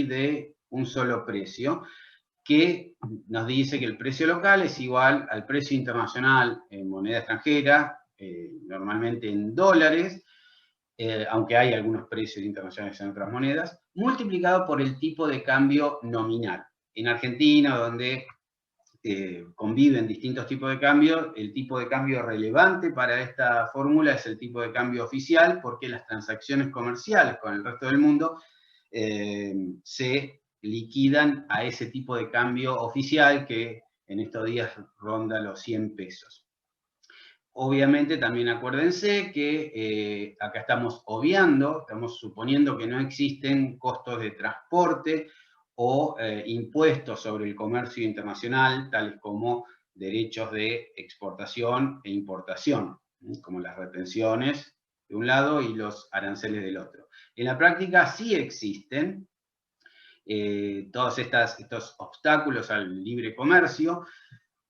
de un solo precio, que nos dice que el precio local es igual al precio internacional en moneda extranjera, normalmente en dólares, aunque hay algunos precios internacionales en otras monedas, multiplicado por el tipo de cambio nominal. En Argentina, donde conviven distintos tipos de cambio, el tipo de cambio relevante para esta fórmula es el tipo de cambio oficial, porque las transacciones comerciales con el resto del mundo se liquidan a ese tipo de cambio oficial que en estos días ronda los 100 pesos. Obviamente también acuérdense que acá estamos obviando, estamos suponiendo que no existen costos de transporte o impuestos sobre el comercio internacional, tales como derechos de exportación e importación, como las retenciones de un lado y los aranceles del otro. En la práctica sí existen todos estos obstáculos al libre comercio,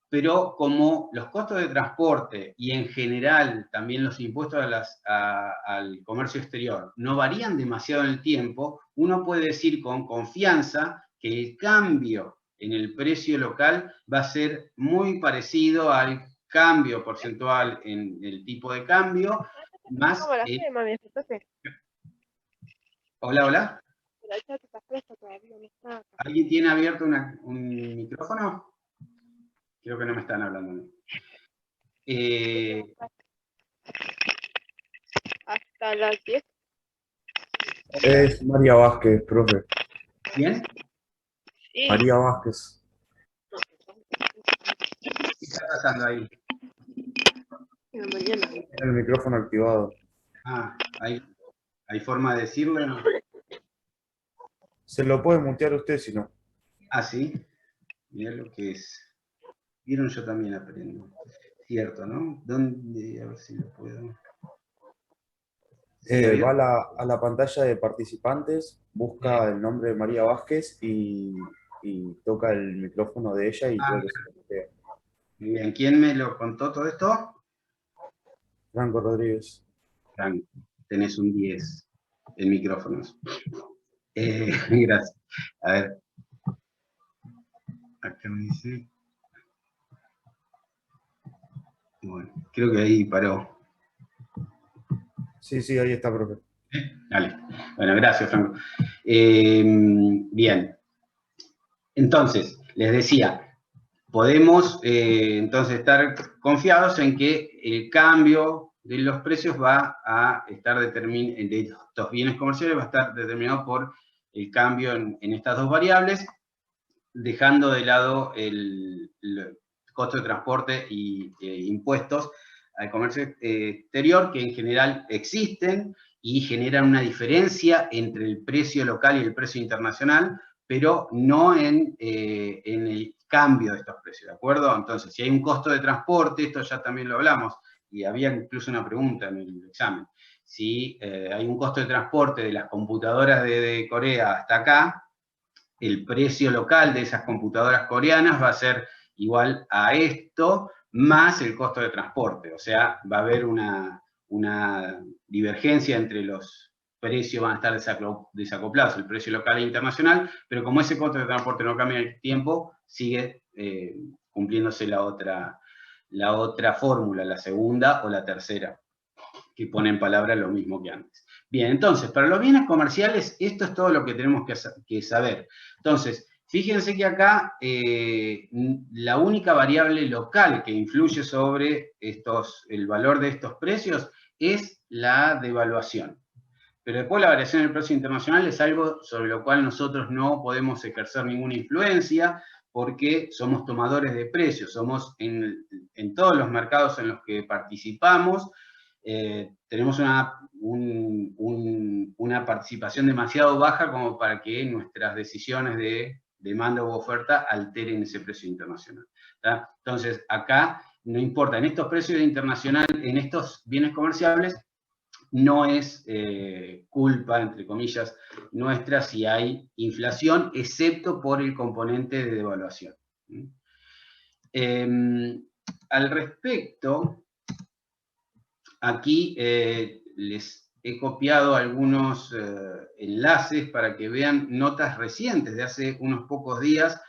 pero como los costos de transporte y en general también los impuestos al comercio exterior no varían demasiado en el tiempo, uno puede decir con confianza que el cambio en el precio local va a ser muy parecido al cambio porcentual en el tipo de cambio, más... Hola, hola. ¿Alguien tiene abierto un micrófono? Creo que no me están hablando. Hasta las 10. Es María Vázquez, profe. ¿Bien? Sí. María Vázquez. ¿Qué está pasando ahí? Tiene el micrófono activado. Ah, ¿hay forma de decirlo? ¿No? Se lo puede mutear usted si no. Ah, sí. Mirá lo que es. Vieron, yo también aprendo. Cierto, ¿no? ¿Dónde? A ver si lo puedo. ¿Sí, Va abierto? a la pantalla de participantes, busca el nombre de María Vázquez y toca el micrófono de ella y creo que se lo mutea. Muy bien. ¿Quién me lo contó todo esto? Franco Rodríguez. Franco, tenés un 10 en micrófonos. Gracias. A ver. Acá me dice. Bueno, creo que ahí paró. Sí, sí, ahí está, profe. Dale. Bueno, gracias, Franco. Bien. Entonces, les decía, podemos entonces estar confiados en que el cambio de los precios va a estar determinado, de estos bienes comerciales va a estar determinado por el cambio en estas dos variables, dejando de lado el costo de transporte y impuestos al comercio exterior, que en general existen y generan una diferencia entre el precio local y el precio internacional, pero no en el cambio de estos precios, ¿de acuerdo? Entonces, si hay un costo de transporte, esto ya también lo hablamos, y había incluso una pregunta en el examen, si hay un costo de transporte de las computadoras de Corea hasta acá, el precio local de esas computadoras coreanas va a ser igual a esto, más el costo de transporte. O sea, va a haber una divergencia entre los precios, van a estar desacoplados, el precio local e internacional, pero como ese costo de transporte no cambia en el tiempo, sigue cumpliéndose la otra fórmula, la segunda o la tercera, que pone en palabras lo mismo que antes. Bien, entonces, para los bienes comerciales, esto es todo lo que tenemos que saber. Entonces, fíjense que acá la única variable local que influye sobre el valor de estos precios es la devaluación. Pero después la variación del precio internacional es algo sobre lo cual nosotros no podemos ejercer ninguna influencia porque somos tomadores de precios, somos en todos los mercados en los que participamos, tenemos una participación demasiado baja como para que nuestras decisiones de demanda u oferta alteren ese precio internacional. ¿Tá? Entonces, acá no importa, en estos precios internacionales, en estos bienes comerciales, no es culpa, entre comillas, nuestra si hay inflación, excepto por el componente de devaluación. Al respecto, aquí les he copiado algunos enlaces para que vean notas recientes de hace unos pocos días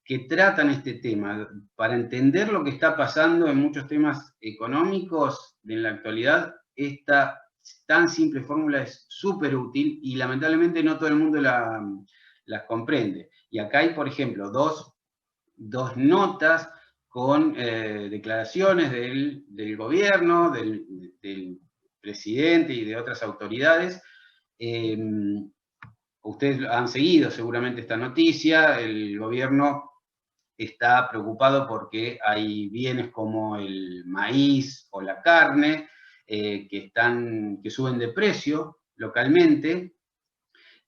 que tratan este tema. Para entender lo que está pasando en muchos temas económicos en la actualidad, esta tan simple fórmula es súper útil y lamentablemente no todo el mundo las comprende. Y acá hay, por ejemplo, dos notas con declaraciones del gobierno, del presidente y de otras autoridades. Ustedes han seguido seguramente esta noticia. El gobierno está preocupado porque hay bienes como el maíz o la carne que suben de precio localmente,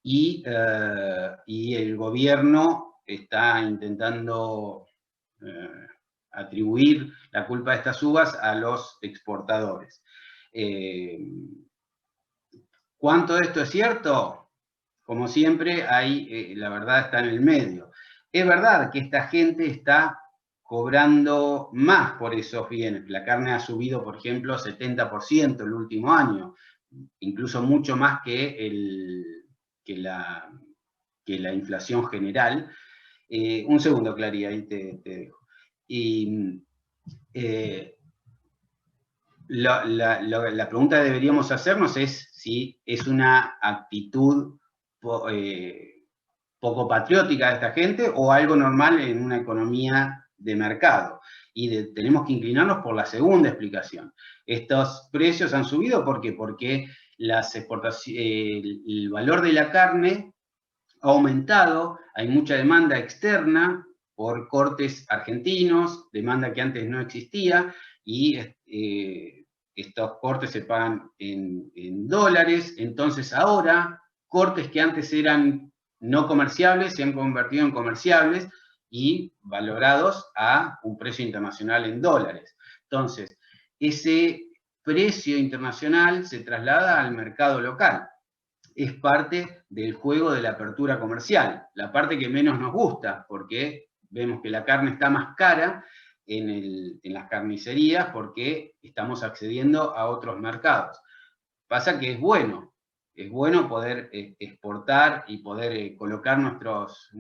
y el gobierno está intentando atribuir la culpa de estas subas a los exportadores. ¿Cuánto de esto es cierto? Como siempre, la verdad está en el medio. Es verdad que esta gente está cobrando más por esos bienes. La carne ha subido, por ejemplo, 70% el último año, incluso mucho más que la inflación general. Un segundo, Clary, ahí te dejo. Y la pregunta que deberíamos hacernos es si es una actitud poco patriótica de esta gente o algo normal en una economía de mercado. Y tenemos que inclinarnos por la segunda explicación. Estos precios han subido, ¿por qué? Porque el valor de la carne ha aumentado, hay mucha demanda externa por cortes argentinos, demanda que antes no existía, y estos cortes se pagan en dólares. Entonces ahora, cortes que antes eran no comerciables se han convertido en comerciables y valorados a un precio internacional en dólares. Entonces, ese precio internacional se traslada al mercado local. Es parte del juego de la apertura comercial, la parte que menos nos gusta, porque vemos que la carne está más cara en las carnicerías porque estamos accediendo a otros mercados. Pasa que es bueno poder exportar y poder colocar nuestros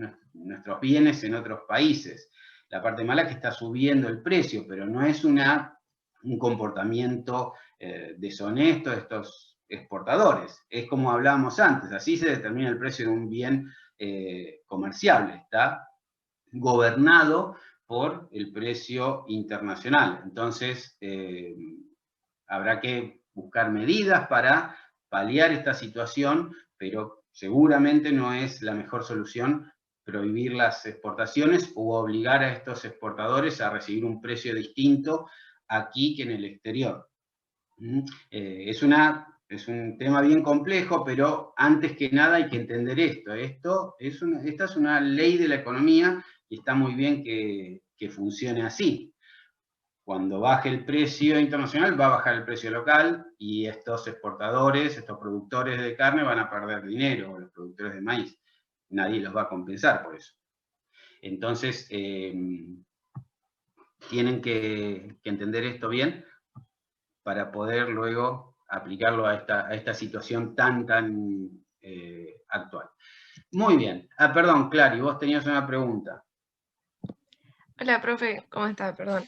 bienes en otros países. La parte mala es que está subiendo el precio, pero no es un comportamiento deshonesto de estos exportadores. Es como hablábamos antes, así se determina el precio de un bien comerciable, está gobernado por el precio internacional. Entonces, habrá que buscar medidas para paliar esta situación, pero seguramente no es la mejor solución prohibir las exportaciones o obligar a estos exportadores a recibir un precio distinto aquí que en el exterior. Es un tema bien complejo, pero antes que nada hay que entender esto. Esta es una ley de la economía y está muy bien que funcione así. Cuando baje el precio internacional, va a bajar el precio local y estos exportadores, estos productores de carne van a perder dinero, los productores de maíz. Nadie los va a compensar por eso. Entonces, tienen que entender esto bien para poder luego aplicarlo a esta situación tan actual. Muy bien. Perdón, Clary, vos tenías una pregunta. Hola, profe, ¿cómo está? Perdón.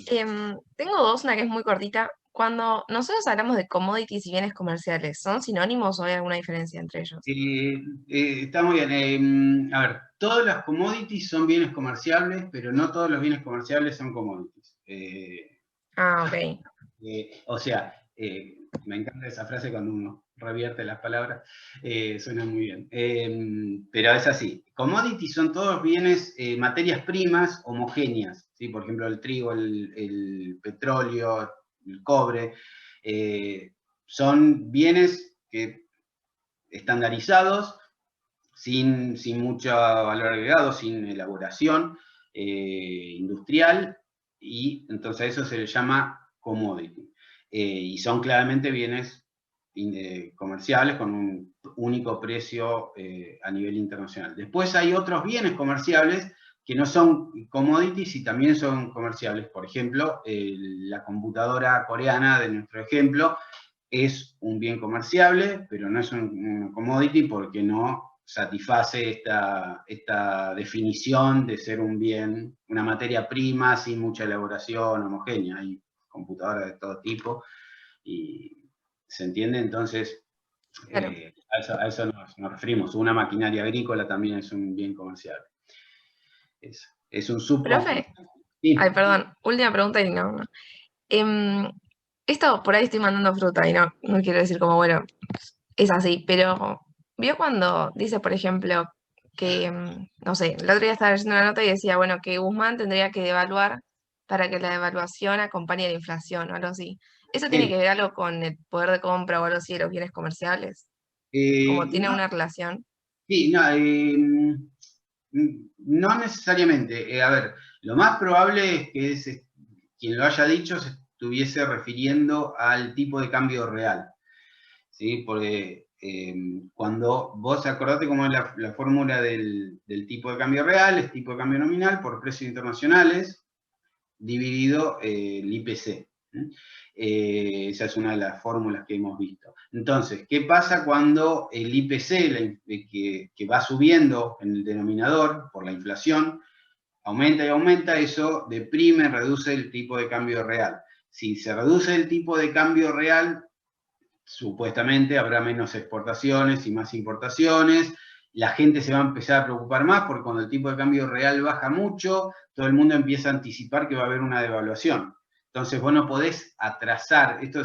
Tengo dos, una que es muy cortita. Cuando nosotros hablamos de commodities y bienes comerciales, ¿son sinónimos o hay alguna diferencia entre ellos? Está muy bien. A ver, todas las commodities son bienes comerciables, pero no todos los bienes comerciables son commodities. Ok. O sea, me encanta esa frase cuando uno revierte las palabras, suena muy bien. Pero es así. Commodities son todos bienes, materias primas homogéneas, ¿sí? Por ejemplo, el trigo, el petróleo, el cobre. Son bienes que estandarizados, sin mucho valor agregado, sin elaboración industrial, y entonces eso se le llama commodity. Y son claramente bienes comerciales con un único precio a nivel internacional. Después hay otros bienes comerciables que no son commodities y también son comerciables. Por ejemplo, la computadora coreana de nuestro ejemplo es un bien comerciable, pero no es un commodity porque no satisface esta definición de ser un bien, una materia prima sin mucha elaboración, homogénea. Hay computadoras de todo tipo y se entiende, entonces Claro. a eso nos referimos. Una maquinaria agrícola también es un bien comercial. Es un subconjunto. Profe, Sí. ay, perdón, última pregunta y no. Em, Esto por ahí estoy mandando fruta y no quiero decir como, bueno, es así, pero vio cuando dice, por ejemplo, que, no sé, el otro día estaba leyendo una nota y decía, bueno, que Guzmán tendría que devaluar para que la devaluación acompañe la inflación o algo así. ¿Eso tiene Sí. que ver algo con el poder de compra o algo así de los bienes comerciales? Como tiene No, una relación. sí, no, no necesariamente. A ver, lo más probable es que quien lo haya dicho se estuviese refiriendo al tipo de cambio real, ¿sí? Porque cuando vos acordate cómo es la fórmula del tipo de cambio real, es tipo de cambio nominal por precios internacionales dividido el IPC. Esa es una de las fórmulas que hemos visto. Entonces, ¿qué pasa cuando el IPC, que va subiendo en el denominador por la inflación, aumenta y aumenta? Eso deprime, reduce el tipo de cambio real. Si se reduce el tipo de cambio real, supuestamente habrá menos exportaciones y más importaciones, la gente se va a empezar a preocupar más porque cuando el tipo de cambio real baja mucho, todo el mundo empieza a anticipar que va a haber una devaluación. Entonces vos no podés atrasar, esto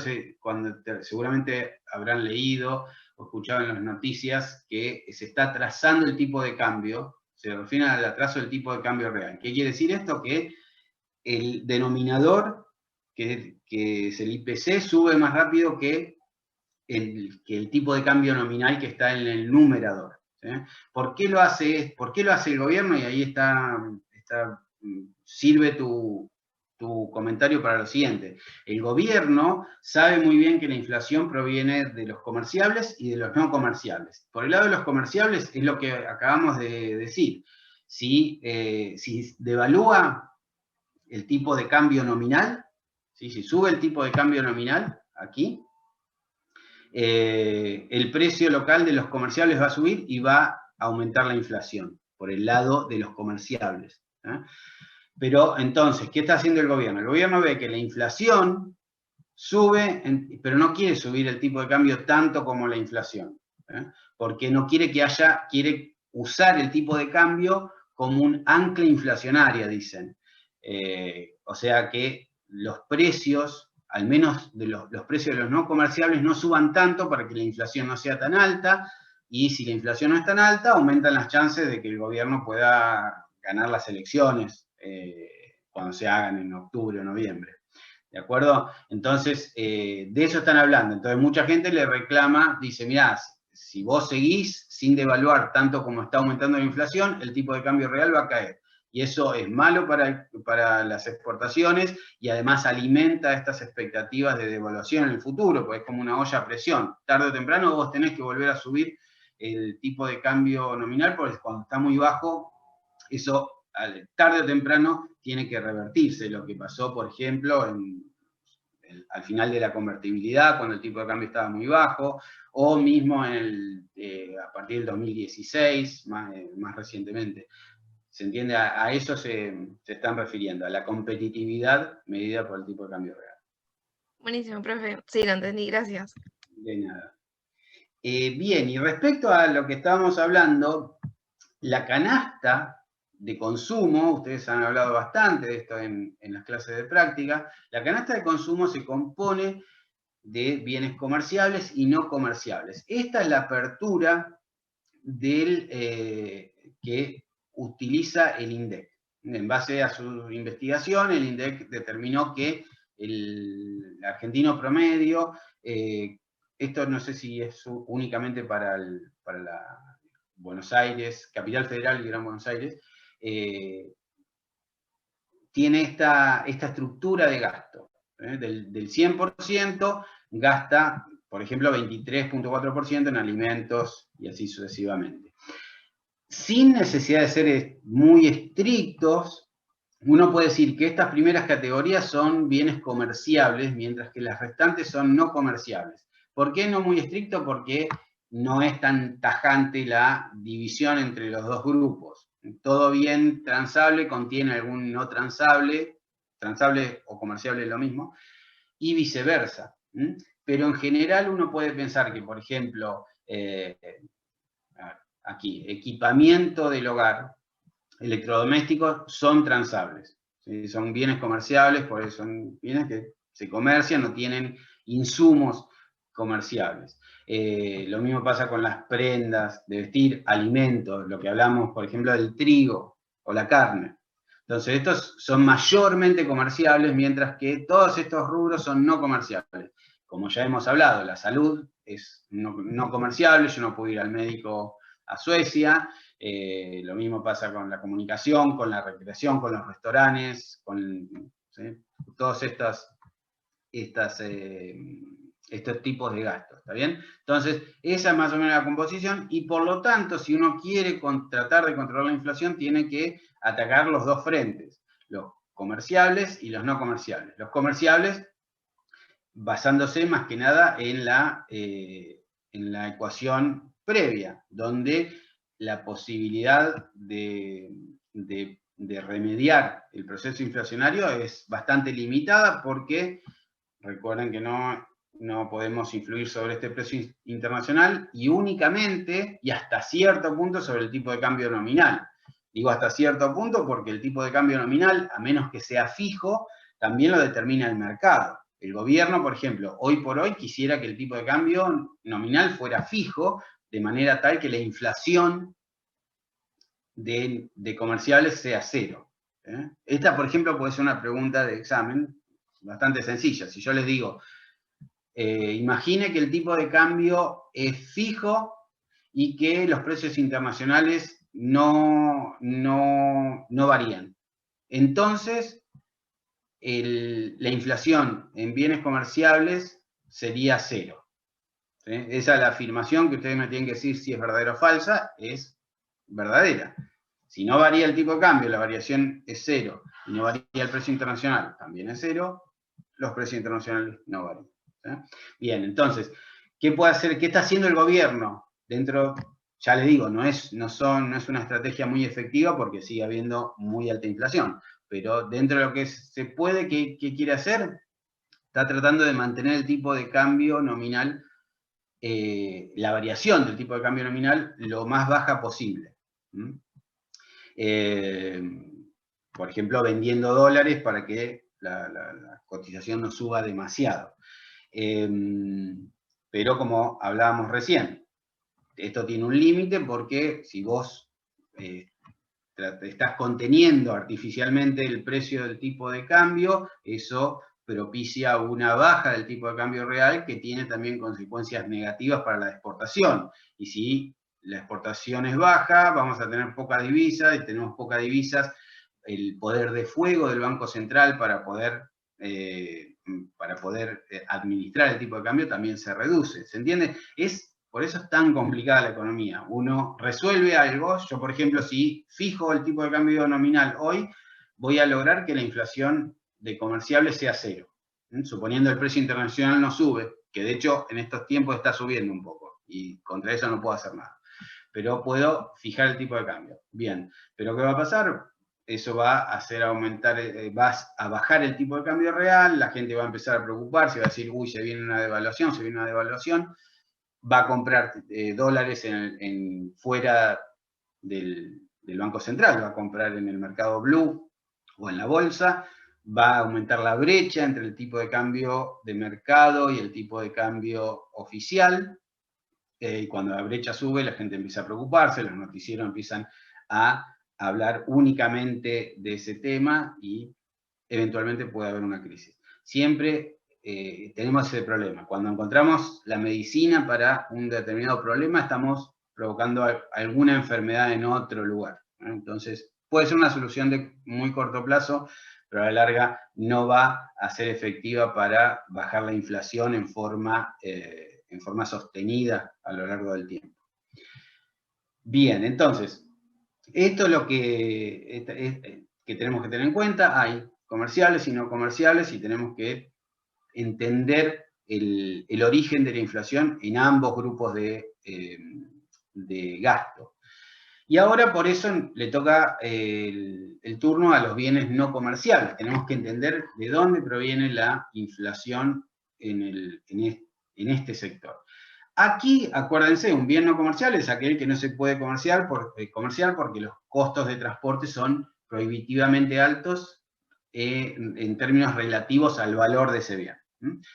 seguramente habrán leído o escuchado en las noticias que se está atrasando el tipo de cambio, se refiere al atraso del tipo de cambio real. ¿Qué quiere decir esto? Que el denominador, que es el IPC, sube más rápido que el tipo de cambio nominal que está en el numerador. ¿Sí? ¿Por qué lo hace el gobierno? Y ahí sirve tu comentario para lo siguiente. El gobierno sabe muy bien que la inflación proviene de los comerciables y de los no comerciables. Por el lado de los comerciables es lo que acabamos de decir. Si devalúa el tipo de cambio nominal, ¿sí? Si sube el tipo de cambio nominal, aquí, el precio local de los comerciables va a subir y va a aumentar la inflación por el lado de los comerciables. Pero entonces, ¿qué está haciendo el gobierno? El gobierno ve que la inflación sube, pero no quiere subir el tipo de cambio tanto como la inflación, porque no quiere quiere usar el tipo de cambio como un ancla inflacionaria, dicen. O sea que los precios, al menos los precios de los no comerciables, no suban tanto para que la inflación no sea tan alta, y si la inflación no es tan alta, aumentan las chances de que el gobierno pueda ganar las elecciones cuando se hagan en octubre o noviembre. ¿De acuerdo? Entonces, de eso están hablando. Entonces, mucha gente le reclama, dice, mirá, si vos seguís sin devaluar tanto como está aumentando la inflación, el tipo de cambio real va a caer. Y eso es malo para las exportaciones y además alimenta estas expectativas de devaluación en el futuro, porque es como una olla a presión. Tarde o temprano vos tenés que volver a subir el tipo de cambio nominal, porque cuando está muy bajo, eso tarde o temprano tiene que revertirse. Lo que pasó, por ejemplo, al final de la convertibilidad, cuando el tipo de cambio estaba muy bajo, o mismo a partir del 2016, más recientemente. ¿Se entiende? A eso se están refiriendo, a la competitividad medida por el tipo de cambio real. Buenísimo, profe. Sí, lo entendí, gracias. De nada. Bien, y respecto a lo que estábamos hablando, la canasta de consumo, ustedes han hablado bastante de esto en las clases de práctica, la canasta de consumo se compone de bienes comerciables y no comerciables. Esta es la apertura que utiliza el INDEC. En base a su investigación, el INDEC determinó que el argentino promedio, esto no sé si es únicamente para la Buenos Aires, Capital Federal y Gran Buenos Aires, tiene esta estructura de gasto. Del 100% gasta, por ejemplo, 23.4% en alimentos y así sucesivamente. Sin necesidad de ser muy estrictos, uno puede decir que estas primeras categorías son bienes comerciables, mientras que las restantes son no comerciables. ¿Por qué no muy estricto? Porque no es tan tajante la división entre los dos grupos. Todo bien transable contiene algún no transable, transable o comerciable es lo mismo, y viceversa. Pero en general uno puede pensar que, por ejemplo, aquí, equipamiento del hogar, electrodomésticos, son transables. ¿Sí? Son bienes comerciables, porque son bienes que se comercian, no tienen insumos comerciables. Lo mismo pasa con las prendas de vestir, alimentos, lo que hablamos, por ejemplo, del trigo o la carne. Entonces, estos son mayormente comerciables, mientras que todos estos rubros son no comerciables. Como ya hemos hablado, la salud es no comerciable, yo no puedo ir al médico a Suecia, lo mismo pasa con la comunicación, con la recreación, con los restaurantes, con ¿sí? Todos estos tipos de gastos, ¿está bien? Entonces, esa es más o menos la composición, y por lo tanto, si uno quiere tratar de controlar la inflación, tiene que atacar los dos frentes, los comerciables y los no comerciables. Los comerciables, basándose más que nada en la ecuación previa, donde la posibilidad de remediar el proceso inflacionario es bastante limitada, porque recuerden que no podemos influir sobre este precio internacional, y únicamente y hasta cierto punto sobre el tipo de cambio nominal. Digo hasta cierto punto porque el tipo de cambio nominal, a menos que sea fijo, también lo determina el mercado. El gobierno, por ejemplo, hoy por hoy quisiera que el tipo de cambio nominal fuera fijo, de manera tal que la inflación de comerciables sea cero. Esta, por ejemplo, puede ser una pregunta de examen bastante sencilla. Si yo les digo, imagine que el tipo de cambio es fijo y que los precios internacionales no varían. Entonces, la inflación en bienes comerciables sería cero. ¿Sí? Esa es la afirmación que ustedes me tienen que decir si es verdadera o falsa, es verdadera. Si no varía el tipo de cambio, la variación es cero, y no varía el precio internacional, también es cero, los precios internacionales no varían. ¿Sí? Bien, entonces, ¿qué puede hacer? ¿Qué está haciendo el gobierno? Dentro, ya les digo, no es una estrategia muy efectiva porque sigue habiendo muy alta inflación, pero dentro de lo que se puede, ¿qué quiere hacer? Está tratando de mantener el tipo de cambio nominal, la variación del tipo de cambio nominal, lo más baja posible. Por ejemplo, vendiendo dólares para que la cotización no suba demasiado. Pero como hablábamos recién, esto tiene un límite, porque si vos estás conteniendo artificialmente el precio del tipo de cambio, eso propicia una baja del tipo de cambio real, que tiene también consecuencias negativas para la exportación. Y si la exportación es baja, vamos a tener poca divisa, y tenemos pocas divisas, el poder de fuego del Banco Central para poder administrar el tipo de cambio también se reduce. ¿Se entiende? Por eso es tan complicada la economía. Uno resuelve algo. Yo, por ejemplo, si fijo el tipo de cambio nominal hoy, voy a lograr que la inflación de comerciables sea cero. Suponiendo el precio internacional no sube, que de hecho en estos tiempos está subiendo un poco, y contra eso no puedo hacer nada. Pero puedo fijar el tipo de cambio. Bien, pero ¿qué va a pasar? Eso va a hacer aumentar, va a bajar el tipo de cambio real, la gente va a empezar a preocuparse, va a decir, uy, se viene una devaluación, va a comprar dólares fuera del Banco Central, va a comprar en el mercado blue o en la bolsa, va a aumentar la brecha entre el tipo de cambio de mercado y el tipo de cambio oficial, y cuando la brecha sube, la gente empieza a preocuparse, los noticieros empiezan a hablar únicamente de ese tema, y eventualmente puede haber una crisis. Siempre tenemos ese problema. Cuando encontramos la medicina para un determinado problema, estamos provocando alguna enfermedad en otro lugar, ¿no? Entonces, puede ser una solución de muy corto plazo, pero a la larga no va a ser efectiva para bajar la inflación en forma sostenida a lo largo del tiempo. Bien, entonces, esto es lo que tenemos que tener en cuenta. Hay comerciales y no comerciales, y tenemos que entender el origen de la inflación en ambos grupos de gasto. Y ahora por eso le toca el turno a los bienes no comerciales. Tenemos que entender de dónde proviene la inflación en este sector. Aquí, acuérdense, un bien no comercial es aquel que no se puede comerciar porque los costos de transporte son prohibitivamente altos en términos relativos al valor de ese bien.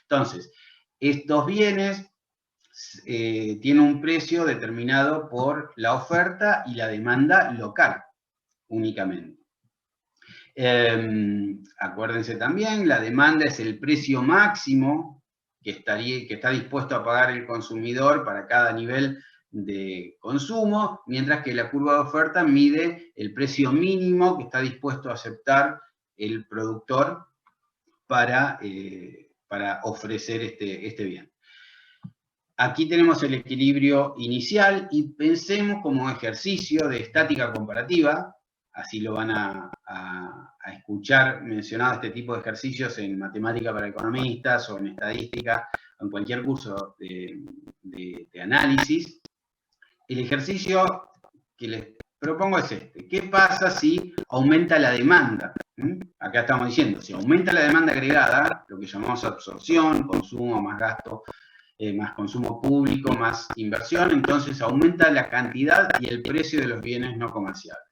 Entonces, estos bienes tienen un precio determinado por la oferta y la demanda local únicamente. Acuérdense también, la demanda es el precio máximo que está dispuesto a pagar el consumidor para cada nivel de consumo, mientras que la curva de oferta mide el precio mínimo que está dispuesto a aceptar el productor para ofrecer este bien. Aquí tenemos el equilibrio inicial y pensemos como ejercicio de estática comparativa, así lo van a escuchar mencionado este tipo de ejercicios en matemática para economistas o en estadística o en cualquier curso de análisis. El ejercicio que les propongo es este. ¿Qué pasa si aumenta la demanda? Acá estamos diciendo, si aumenta la demanda agregada, lo que llamamos absorción, consumo, más gasto, más consumo público, más inversión, entonces aumenta la cantidad y el precio de los bienes no comerciales.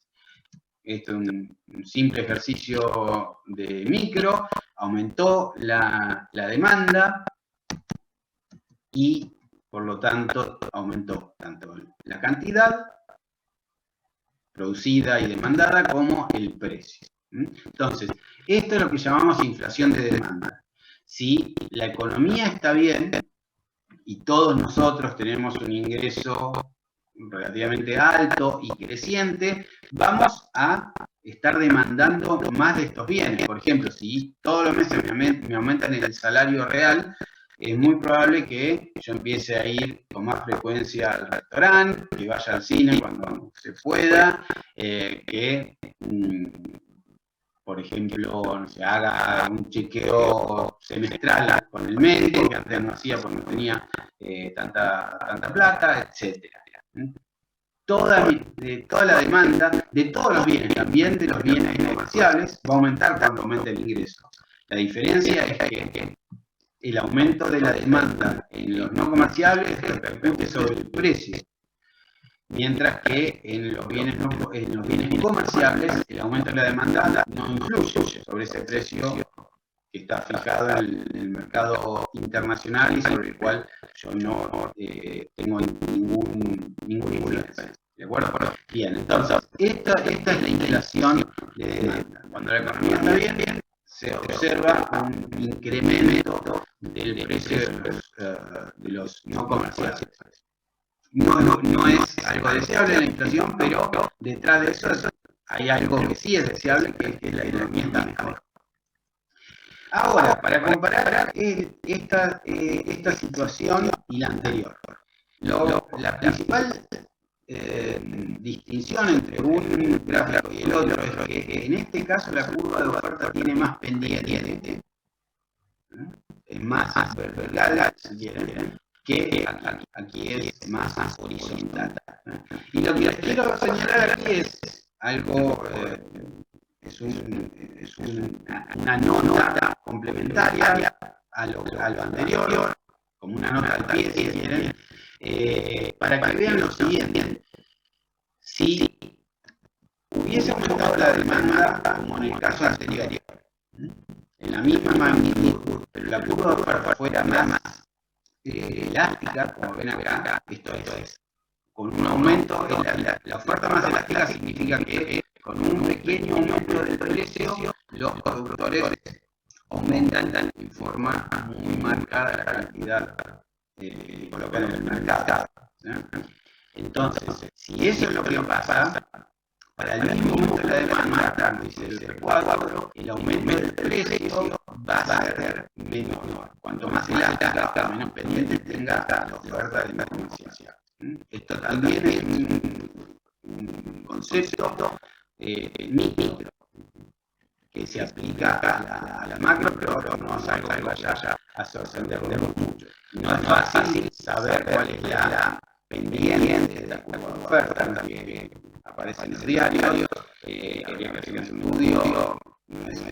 Esto es un simple ejercicio de micro, aumentó la demanda y por lo tanto aumentó tanto la cantidad producida y demandada como el precio. Entonces, esto es lo que llamamos inflación de demanda. Si la economía está bien y todos nosotros tenemos un ingreso relativamente alto y creciente, vamos a estar demandando más de estos bienes. Por ejemplo, si todos los meses me aumentan el salario real, es muy probable que yo empiece a ir con más frecuencia al restaurante, que vaya al cine cuando se pueda, que, por ejemplo, no sé, haga un chequeo semestral con el médico, que antes no hacía porque no tenía tanta plata, etc. Toda la demanda de todos los bienes, también de los bienes no comerciales, va a aumentar cuando aumente el ingreso. La diferencia es que el aumento de la demanda en los no comerciables repercute sobre el precio, mientras que en los bienes comerciales el aumento de la demanda no influye sobre ese precio que está fijado en el mercado internacional y sobre el cual yo no tengo ninguna influencia. ¿De acuerdo? Bien, entonces, esta es la inflación de demanda. Cuando la economía está bien, se observa un incremento del precio de los no comerciales. No es algo deseable la inflación, pero detrás de eso hay algo que sí es deseable, que es que la economía está mejor. Ahora, para comparar esta situación y la anterior, la principal distinción entre un gráfico y el otro es que en este caso la curva de oferta tiene más pendiente, es más vertical, si quieren, que aquí es más horizontal. Y lo que les quiero señalar aquí es algo, una nota complementaria a lo anterior, como una nota al pie, si quieren, para que vean lo siguiente. Si hubiese aumentado la demanda, como en el caso anterior, en la misma magnitud, pero la curva de oferta fuera más elástica, como ven acá, esto es, con un aumento, la oferta más elástica significa que con un pequeño aumento del precio, los productores aumentan en forma muy marcada la cantidad que colocan en el mercado. Entonces, si eso es lo que pasa, para el mismo aumento de la demanda, dice el cuadro, el aumento del precio va a ser menor. Cuanto más elástica, menos pendiente tenga la oferta de la comercial. Esto también es un concepto micro, que se aplica a la macro, pero no es algo que vaya a sorprendernos mucho. No es fácil saber cuál es la pendiente de la curva de oferta que aparece en el diario. Habría que hacer un estudio, no es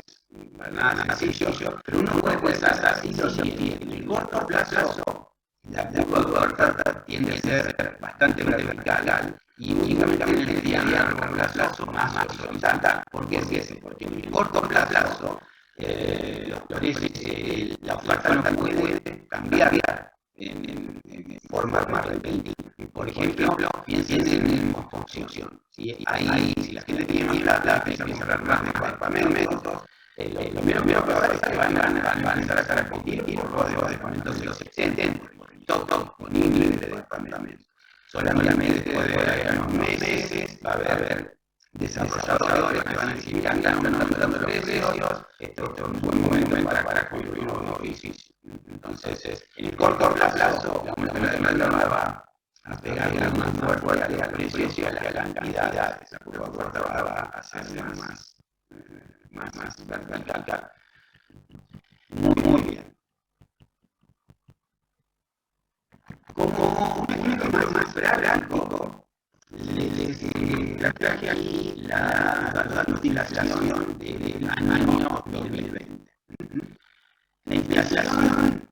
para nada sencillo, pero uno puede pensar así lo siguiente: en el corto plazo la curva de oferta tiende a ser bastante vertical y únicamente en el día a largo plazo más horizontal. ¿Por qué es eso? Porque en el corto plazo la oferta no puede cambiar en forma repentina. Por ejemplo, piensen en construcción. Si la gente tiene más plata, empieza a comprar más departamentos, lo primero que va a pasar es que van a empezar a competir por los departamentos de los excedentes, por el stock disponible de departamentos. Solamente después de unos meses va a haber desarrolladores que van a decir: mira, están aumentando los precios, esto es un buen momento para construir un nuevo edificio. Entonces, en el corto plazo, el aumento de la demanda va a pegar más fuerte a los precios y a las cantidades. La curva de oferta va a hacerse más vertical. Muy bien. Como un ejemplo más práctico, les traje aquí la notificación del año 2020. La inflación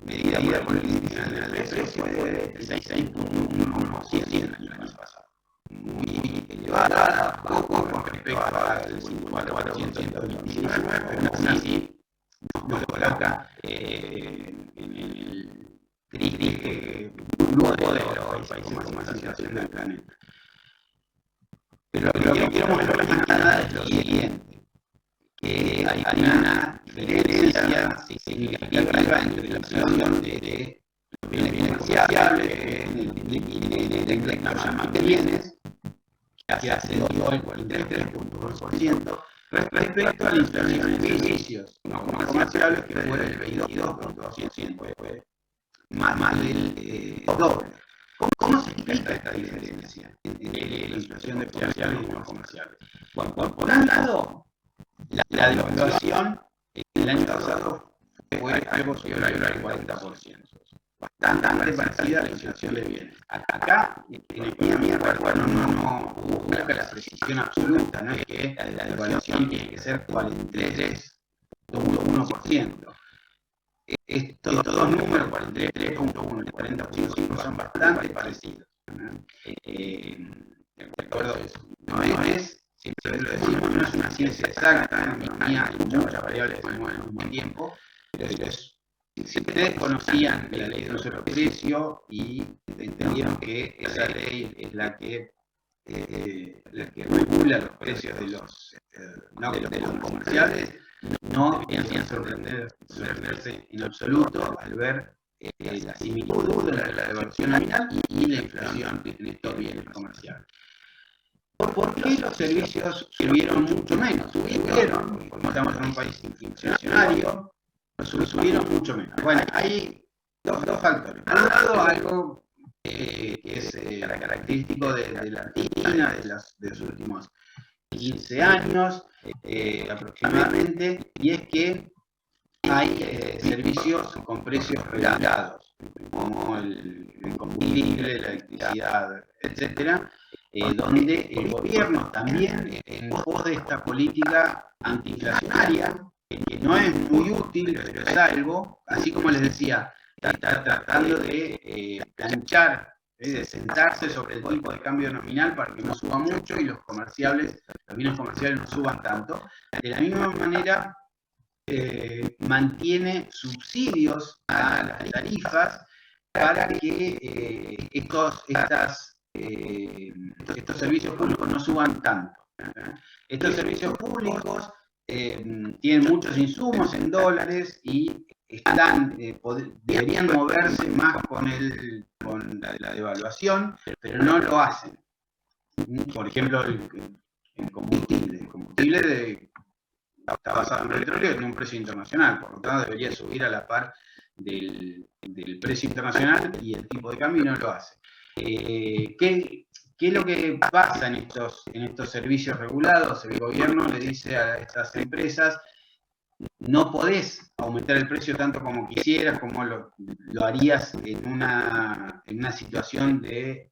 medida por el índice nacional de precios fue de 6,1% en el año pasado. Muy elevada, poco con respecto al 5,4% del 2019, pero aún así nos coloca en el grupo de los países con más inflación del planeta. Pero lo que quiero mostrar más que nada es lo siguiente: que hay una diferencia significativa entre la inflación de los bienes comerciables, el que lo llaman de bienes, que ascendió al 43,1%, respecto a la inflación en servicios no comerciables, que fue del 22,2%, fue más del doble. ¿Cómo se explica esta diferencia entre la inflación de comerciales y no comerciales? Bueno, por un lado, la devaluación el año pasado fue algo superior al 40%, bastante parecida a la inflación de bienes. Acá, en economía, bueno, no busca la precisión absoluta, no es que la devaluación tiene que ser 43,1%. Estos dos números, 43,1 y 40,5, son bastante parecidos. De acuerdo, no es, siempre lo decimos, no es una ciencia exacta, en economía hay muchas variables que se mueven al mismo tiempo, pero si ustedes conocían la ley de un solo precio y entendieron que esa ley es la que regula los precios de los comerciales, no deberían sorprenderse en absoluto al ver la similitud de la devaluación nominal y la inflación en estos bienes comerciales. ¿Por qué los servicios subieron mucho menos? Subieron, como estamos en un país inflacionario, subieron mucho menos. Bueno, hay dos factores. Por un lado, algo que es característico de la Argentina de los últimos 15 años aproximadamente, y es que hay servicios con precios regulados, como el combustible, la electricidad, etcétera, donde el gobierno también, en pos de esta política antiinflacionaria, que no es muy útil, pero es algo, así como les decía, está tratando de planchar, de sentarse sobre el tipo de cambio nominal para que no suba mucho y los bienes comerciales no suban tanto. De la misma manera, mantiene subsidios a las tarifas para que estos servicios públicos no suban tanto. Estos servicios públicos tienen muchos insumos en dólares y deberían moverse más con la devaluación, pero no lo hacen. Por ejemplo, el combustible. El combustible está basado en petróleo en un precio internacional, por lo tanto debería subir a la par del precio internacional y el tipo de cambio no lo hace. ¿Qué ¿qué es lo que pasa en estos servicios regulados? El gobierno le dice a estas empresas, no podés aumentar el precio tanto como quisieras, como lo harías en una situación de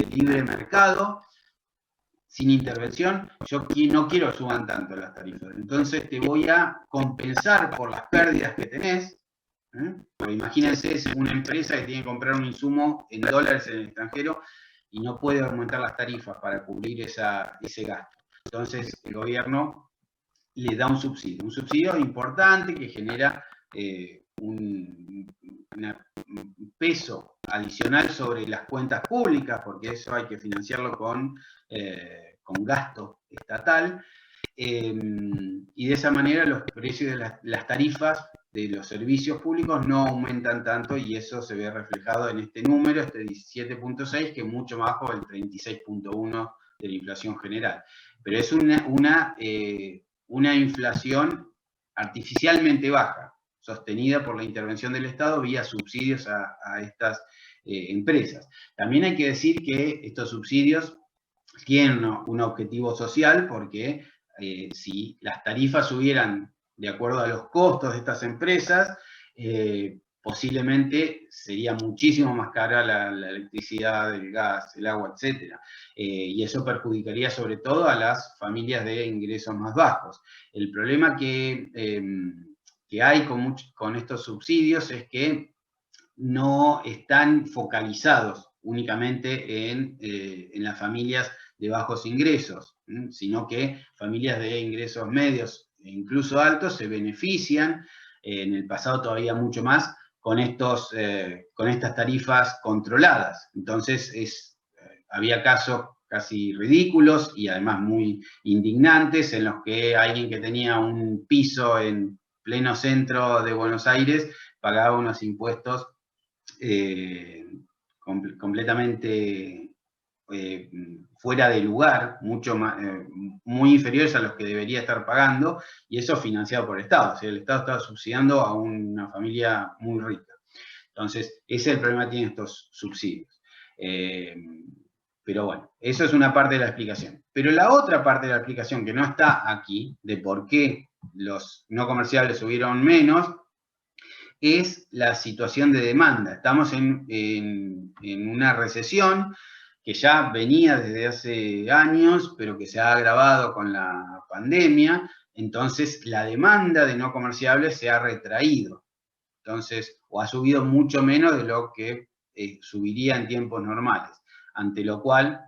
libre mercado, sin intervención. Yo no quiero suban tanto las tarifas, entonces te voy a compensar por las pérdidas que tenés. Porque imagínense, es una empresa que tiene que comprar un insumo en dólares en el extranjero y no puede aumentar las tarifas para cubrir ese gasto. Entonces el gobierno le da un subsidio importante que genera un peso adicional sobre las cuentas públicas, porque eso hay que financiarlo con gasto estatal, y de esa manera los precios de las tarifas de los servicios públicos no aumentan tanto, y eso se ve reflejado en este número, este 17.6, que es mucho más bajo del 36.1 de la inflación general. Pero es una inflación artificialmente baja, sostenida por la intervención del Estado vía subsidios a estas empresas. También hay que decir que estos subsidios tienen un objetivo social, porque si las tarifas subieran de acuerdo a los costos de estas empresas, posiblemente sería muchísimo más cara la electricidad, el gas, el agua, etc. Y eso perjudicaría sobre todo a las familias de ingresos más bajos. El problema que hay con estos subsidios es que no están focalizados únicamente en las familias de bajos ingresos, sino que familias de ingresos medios e incluso altos se benefician, en el pasado todavía mucho más, con estas tarifas controladas. Entonces había casos casi ridículos y además muy indignantes, en los que alguien que tenía un piso en pleno centro de Buenos Aires pagaba unos impuestos completamente fuera de lugar, muy inferiores a los que debería estar pagando, y eso financiado por el Estado. O sea, el Estado estaba subsidiando a una familia muy rica. Entonces, ese es el problema que tienen estos subsidios. Pero bueno, eso es una parte de la explicación. Pero la otra parte de la explicación, que no está aquí, de por qué los no comerciables subieron menos, es la situación de demanda. Estamos en una recesión que ya venía desde hace años, pero que se ha agravado con la pandemia. Entonces la demanda de no comerciables se ha retraído. Entonces, o ha subido mucho menos de lo que subiría en tiempos normales. Ante lo cual,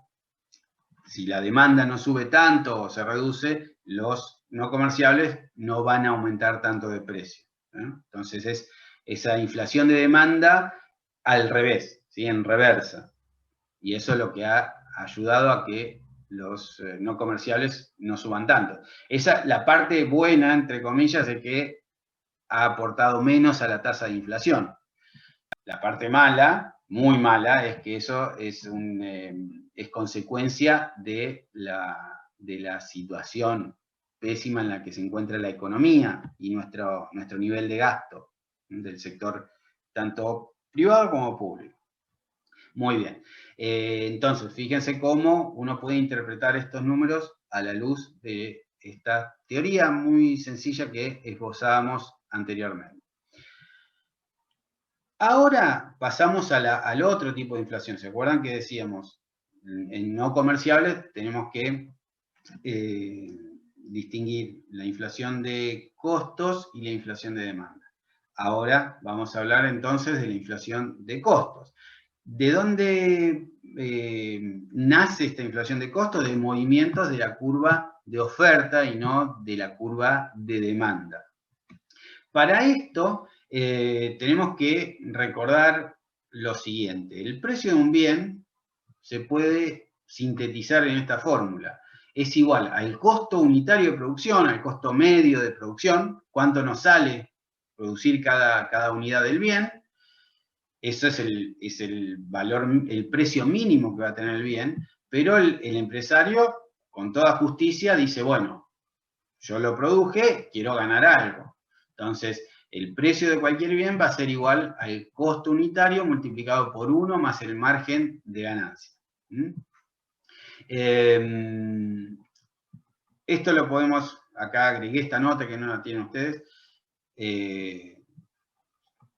si la demanda no sube tanto o se reduce, los no comerciables no van a aumentar tanto de precio. Entonces es esa inflación de demanda al revés, ¿sí? En reversa. Y eso es lo que ha ayudado a que los no comerciables no suban tanto. Esa, la parte buena, entre comillas, es que ha aportado menos a la tasa de inflación. La parte mala, muy mala, es que eso es consecuencia de la situación pésima en la que se encuentra la economía y nuestro nivel de gasto del sector tanto privado como público. Muy bien. Entonces, fíjense cómo uno puede interpretar estos números a la luz de esta teoría muy sencilla que esbozábamos anteriormente. Ahora pasamos al otro tipo de inflación. ¿Se acuerdan que decíamos? En no comerciables tenemos que distinguir la inflación de costos y la inflación de demanda. Ahora vamos a hablar entonces de la inflación de costos. ¿De dónde nace esta inflación de costos? De movimientos de la curva de oferta y no de la curva de demanda. Para esto tenemos que recordar lo siguiente. El precio de un bien se puede sintetizar en esta fórmula. Es igual al costo unitario de producción, al costo medio de producción, cuánto nos sale producir cada unidad del bien. Eso es el valor, el precio mínimo que va a tener el bien, pero el empresario, con toda justicia, dice, bueno, yo lo produje, quiero ganar algo. Entonces, el precio de cualquier bien va a ser igual al costo unitario multiplicado por 1 más el margen de ganancia. Esto lo podemos, acá agregué esta nota que no la tienen ustedes.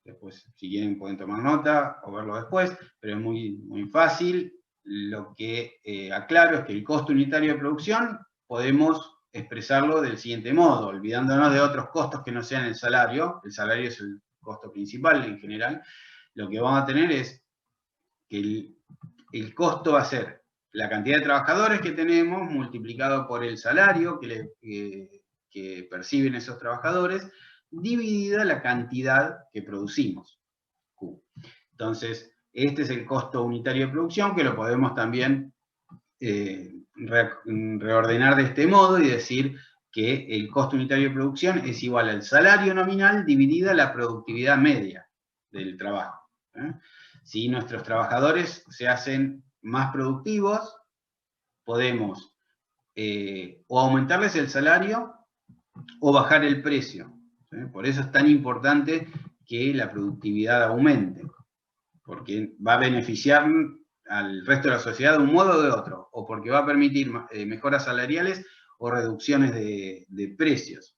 Después, si quieren, pueden tomar nota o verlo después, pero es muy, muy fácil. Lo que aclaro es que el costo unitario de producción podemos expresarlo del siguiente modo, olvidándonos de otros costos que no sean el salario es el costo principal en general. Lo que vamos a tener es que el costo va a ser la cantidad de trabajadores que tenemos multiplicado por el salario que perciben esos trabajadores, dividida la cantidad que producimos, Q. Entonces, este es el costo unitario de producción, que lo podemos también reordenar de este modo y decir que el costo unitario de producción es igual al salario nominal dividida la productividad media del trabajo. Si nuestros trabajadores se hacen más productivos, podemos o aumentarles el salario o bajar el precio. Por eso es tan importante que la productividad aumente, porque va a beneficiar al resto de la sociedad de un modo o de otro, o porque va a permitir mejoras salariales o reducciones de precios.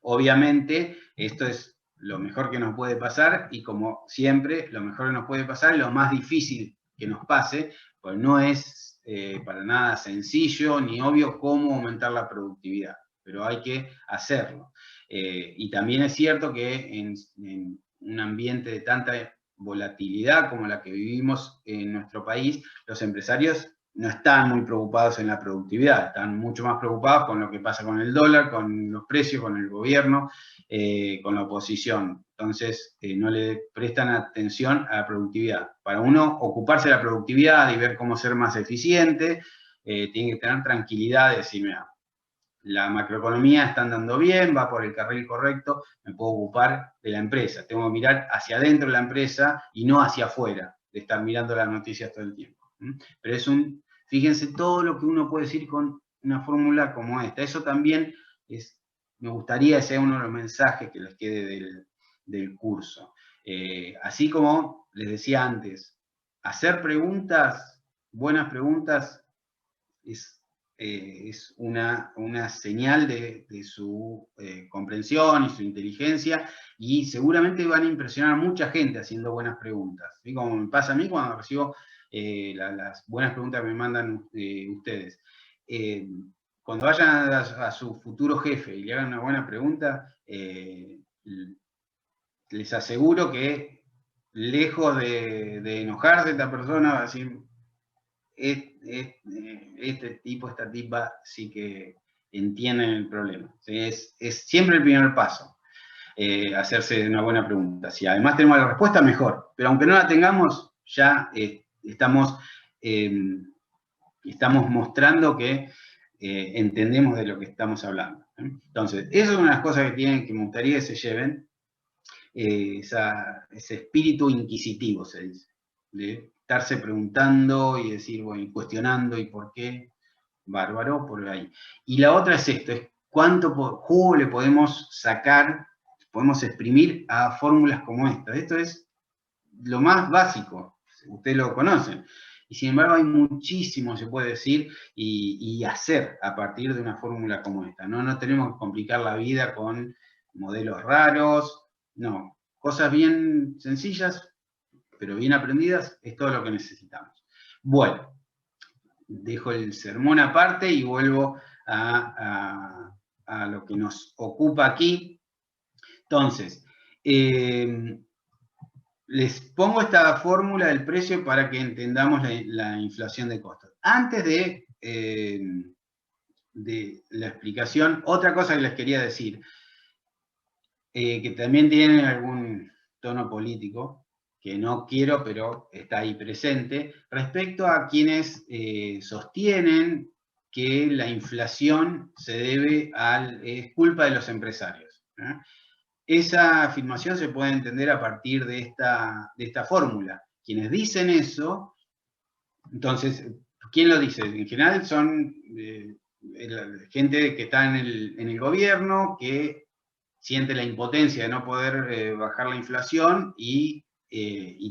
Obviamente, esto es lo mejor que nos puede pasar, y como siempre, lo mejor que nos puede pasar es lo más difícil que nos pase, pues no es para nada sencillo ni obvio cómo aumentar la productividad, pero hay que hacerlo. Y también es cierto que en un ambiente de tanta volatilidad como la que vivimos en nuestro país, los empresarios no están muy preocupados en la productividad, están mucho más preocupados con lo que pasa con el dólar, con los precios, con el gobierno, con la oposición. Entonces, no le prestan atención a la productividad. Para uno, ocuparse de la productividad y ver cómo ser más eficiente, tiene que tener tranquilidad de decir, mira, la macroeconomía está andando bien, va por el carril correcto, me puedo ocupar de la empresa. Tengo que mirar hacia adentro de la empresa y no hacia afuera, de estar mirando las noticias todo el tiempo. Pero fíjense todo lo que uno puede decir con una fórmula como esta. Eso también me gustaría que sea uno de los mensajes que les quede del curso. Así como les decía antes, hacer preguntas, buenas preguntas, es una señal de su comprensión y su inteligencia, y seguramente van a impresionar a mucha gente haciendo buenas preguntas. ¿Sí? Como me pasa a mí cuando recibo las buenas preguntas que me mandan ustedes. Cuando vayan a su futuro jefe y le hagan una buena pregunta, les aseguro que lejos de enojarse esta persona, va a decir, este tipo, esta tipa, sí que entienden el problema. Es siempre el primer paso, hacerse una buena pregunta. Si además tenemos la respuesta, mejor. Pero aunque no la tengamos, ya estamos mostrando que entendemos de lo que estamos hablando. Entonces, eso es una de las cosas que me gustaría que se lleven, ese espíritu inquisitivo, se dice, de estarse preguntando y decir, bueno, y cuestionando, y por qué, bárbaro, por ahí. Y la otra es esto, es cuánto jugo le podemos sacar, podemos exprimir a fórmulas como esta. Esto es lo más básico, ustedes lo conocen. Y sin embargo hay muchísimo, se puede decir, y hacer a partir de una fórmula como esta. No tenemos que complicar la vida con modelos raros, no. Cosas bien sencillas, pero bien aprendidas, es todo lo que necesitamos. Bueno, dejo el sermón aparte y vuelvo a lo que nos ocupa aquí. Entonces, les pongo esta fórmula del precio para que entendamos la inflación de costos. Antes de la explicación, otra cosa que les quería decir, que también tiene algún tono político, que no quiero, pero está ahí presente, respecto a quienes sostienen que la inflación se debe es culpa de los empresarios. Esa afirmación se puede entender a partir de esta fórmula. Quienes dicen eso, entonces, ¿quién lo dice? En general son gente que está en el gobierno, que siente la impotencia de no poder bajar la inflación y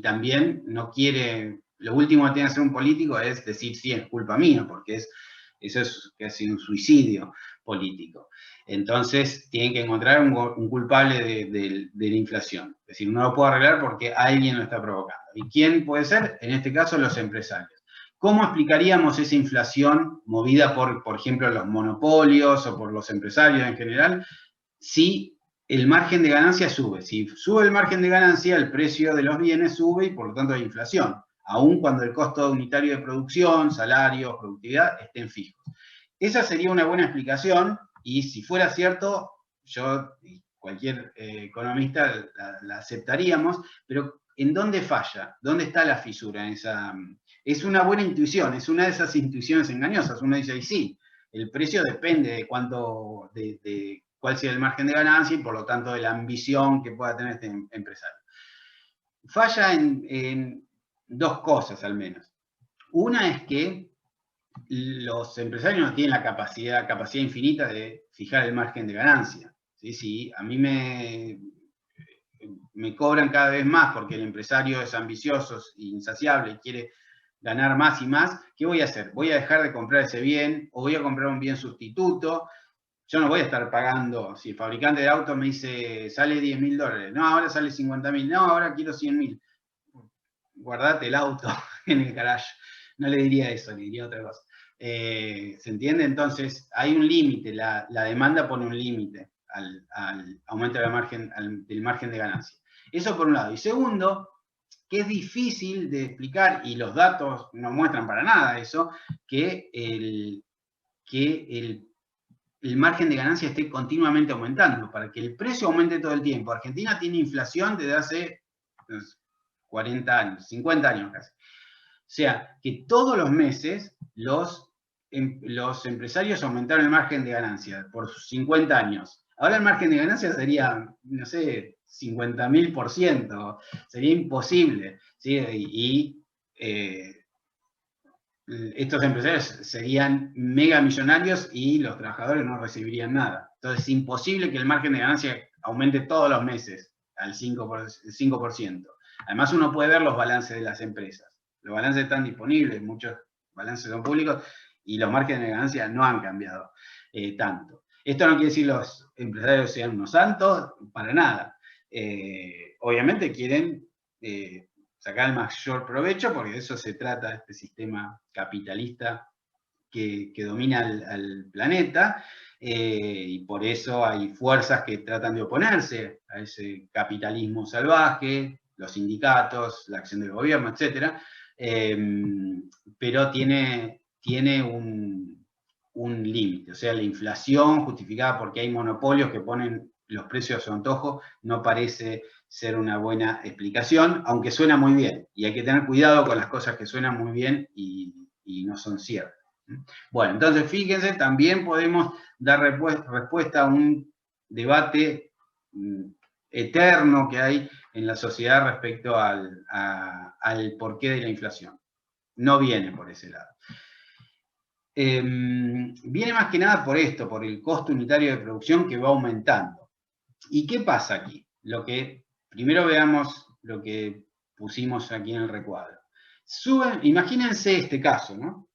también no quiere lo último que tiene que hacer un político es decir, sí, es culpa mía, porque eso es casi un suicidio político. Entonces, tienen que encontrar un culpable de la inflación. Es decir, no lo puedo arreglar porque alguien lo está provocando. ¿Y quién puede ser? En este caso, los empresarios. ¿Cómo explicaríamos esa inflación movida por ejemplo, los monopolios o por los empresarios en general? Si el margen de ganancia sube. Si sube el margen de ganancia, el precio de los bienes sube y por lo tanto hay inflación, aun cuando el costo unitario de producción, salarios, productividad estén fijos. Esa sería una buena explicación y si fuera cierto, yo y cualquier economista la aceptaríamos, pero ¿en dónde falla? ¿Dónde está la fisura en esa? Es una buena intuición, es una de esas intuiciones engañosas. Uno dice, y sí, el precio depende de cuánto, de cuál sea el margen de ganancia y por lo tanto de la ambición que pueda tener este empresario. Falla en dos cosas al menos. Una es que los empresarios no tienen la capacidad infinita de fijar el margen de ganancia. ¿Sí? Si a mí me cobran cada vez más porque el empresario es ambicioso e insaciable y quiere ganar más y más, ¿qué voy a hacer? ¿Voy a dejar de comprar ese bien o voy a comprar un bien sustituto? Yo no voy a estar pagando, si el fabricante de autos me dice, sale $10.000, no, ahora sale 50.000, no, ahora quiero 100.000. Guardate el auto en el garage. No le diría eso, le diría otra cosa. ¿Se entiende? Entonces, hay un límite, la demanda pone un límite al aumento del margen de ganancia. Eso por un lado. Y segundo, que es difícil de explicar, y los datos no muestran para nada eso, que el margen de ganancia esté continuamente aumentando, para que el precio aumente todo el tiempo. Argentina tiene inflación desde hace 40 años, 50 años casi. O sea, que todos los meses los empresarios aumentaron el margen de ganancia por 50 años. Ahora el margen de ganancia sería, no sé, 50.000%. Sería imposible, ¿sí? Y estos empresarios serían mega millonarios y los trabajadores no recibirían nada. Entonces es imposible que el margen de ganancia aumente todos los meses al 5%. Además uno puede ver los balances de las empresas. Los balances están disponibles, muchos balances son públicos y los márgenes de ganancia no han cambiado tanto. Esto no quiere decir que los empresarios sean unos santos, para nada. Obviamente quieren sacar el mayor provecho, porque de eso se trata este sistema capitalista que domina al planeta, y por eso hay fuerzas que tratan de oponerse a ese capitalismo salvaje, los sindicatos, la acción del gobierno, etc. Pero tiene un límite, o sea, la inflación justificada porque hay monopolios que ponen los precios a su antojo no parece ser una buena explicación, aunque suena muy bien. Y hay que tener cuidado con las cosas que suenan muy bien y no son ciertas. Bueno, entonces fíjense, también podemos dar respuesta a un debate eterno que hay en la sociedad respecto al porqué de la inflación. No viene por ese lado. Viene más que nada por esto, por el costo unitario de producción que va aumentando. ¿Y qué pasa aquí? Primero veamos lo que pusimos aquí en el recuadro. Imagínense este caso, ¿no?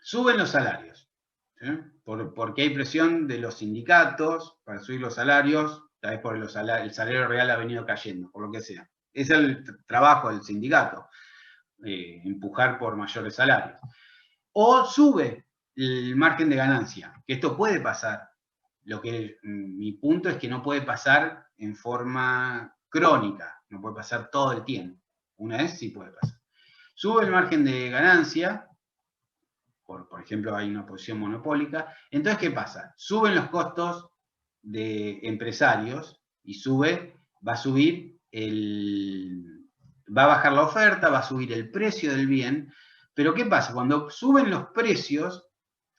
Suben los salarios, ¿sí? Porque hay presión de los sindicatos para subir los salarios, tal vez por el salario real ha venido cayendo, por lo que sea. Es el trabajo del sindicato, empujar por mayores salarios. O sube el margen de ganancia, que esto puede pasar. Mi punto es que no puede pasar en forma crónica, no puede pasar todo el tiempo. Una vez sí puede pasar. Sube el margen de ganancia, por ejemplo hay una posición monopólica, entonces ¿qué pasa? Suben los costos de empresarios y va a bajar la oferta, va a subir el precio del bien, pero ¿qué pasa? Cuando suben los precios,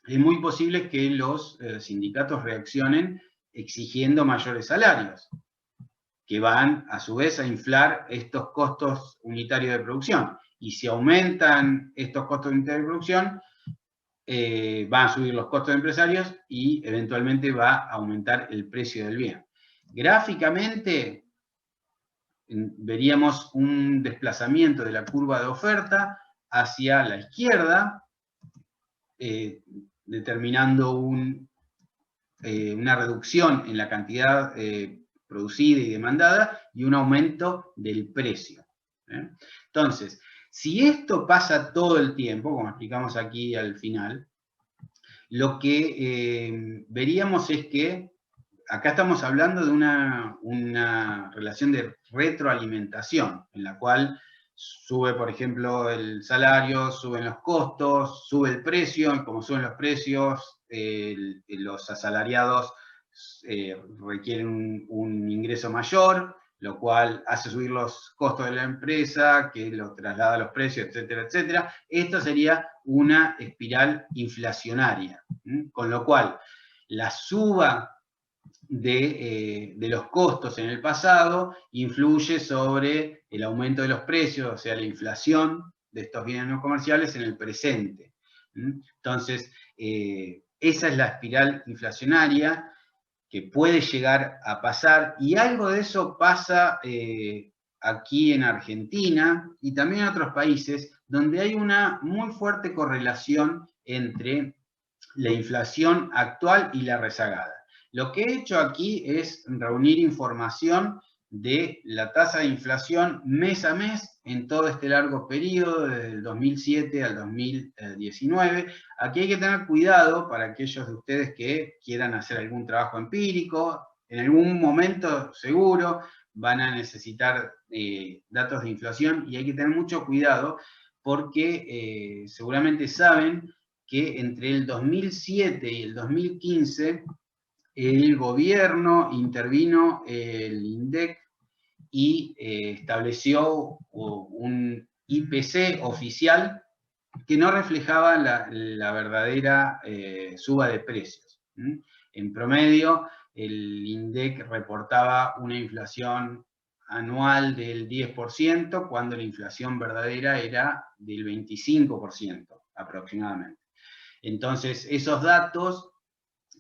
es muy posible que los sindicatos reaccionen exigiendo mayores salarios, que van a su vez a inflar estos costos unitarios de producción. Y si aumentan estos costos unitarios de producción, van a subir los costos de empresarios y eventualmente va a aumentar el precio del bien. Gráficamente veríamos un desplazamiento de la curva de oferta hacia la izquierda, determinando una reducción en la cantidad producida y demandada y un aumento del precio. Entonces, si esto pasa todo el tiempo, como explicamos aquí al final, lo que veríamos es que acá estamos hablando de una relación de retroalimentación, en la cual sube, por ejemplo, el salario, suben los costos, sube el precio, y como suben los precios, los asalariados requieren un ingreso mayor, lo cual hace subir los costos de la empresa, que lo traslada a los precios, etcétera, etcétera. Esto sería una espiral inflacionaria, con lo cual la suba de los costos en el pasado influye sobre el aumento de los precios, o sea, la inflación de estos bienes no comerciales en el presente. Entonces, esa es la espiral inflacionaria que puede llegar a pasar, y algo de eso pasa aquí en Argentina y también en otros países, donde hay una muy fuerte correlación entre la inflación actual y la rezagada. Lo que he hecho aquí es reunir información de la tasa de inflación mes a mes en todo este largo periodo, desde el 2007 al 2019. Aquí hay que tener cuidado para aquellos de ustedes que quieran hacer algún trabajo empírico. En algún momento seguro van a necesitar datos de inflación y hay que tener mucho cuidado porque seguramente saben que entre el 2007 y el 2015 el gobierno intervino el INDEC y estableció un IPC oficial que no reflejaba la verdadera suba de precios. En promedio, el INDEC reportaba una inflación anual del 10%, cuando la inflación verdadera era del 25% aproximadamente. Entonces, esos datos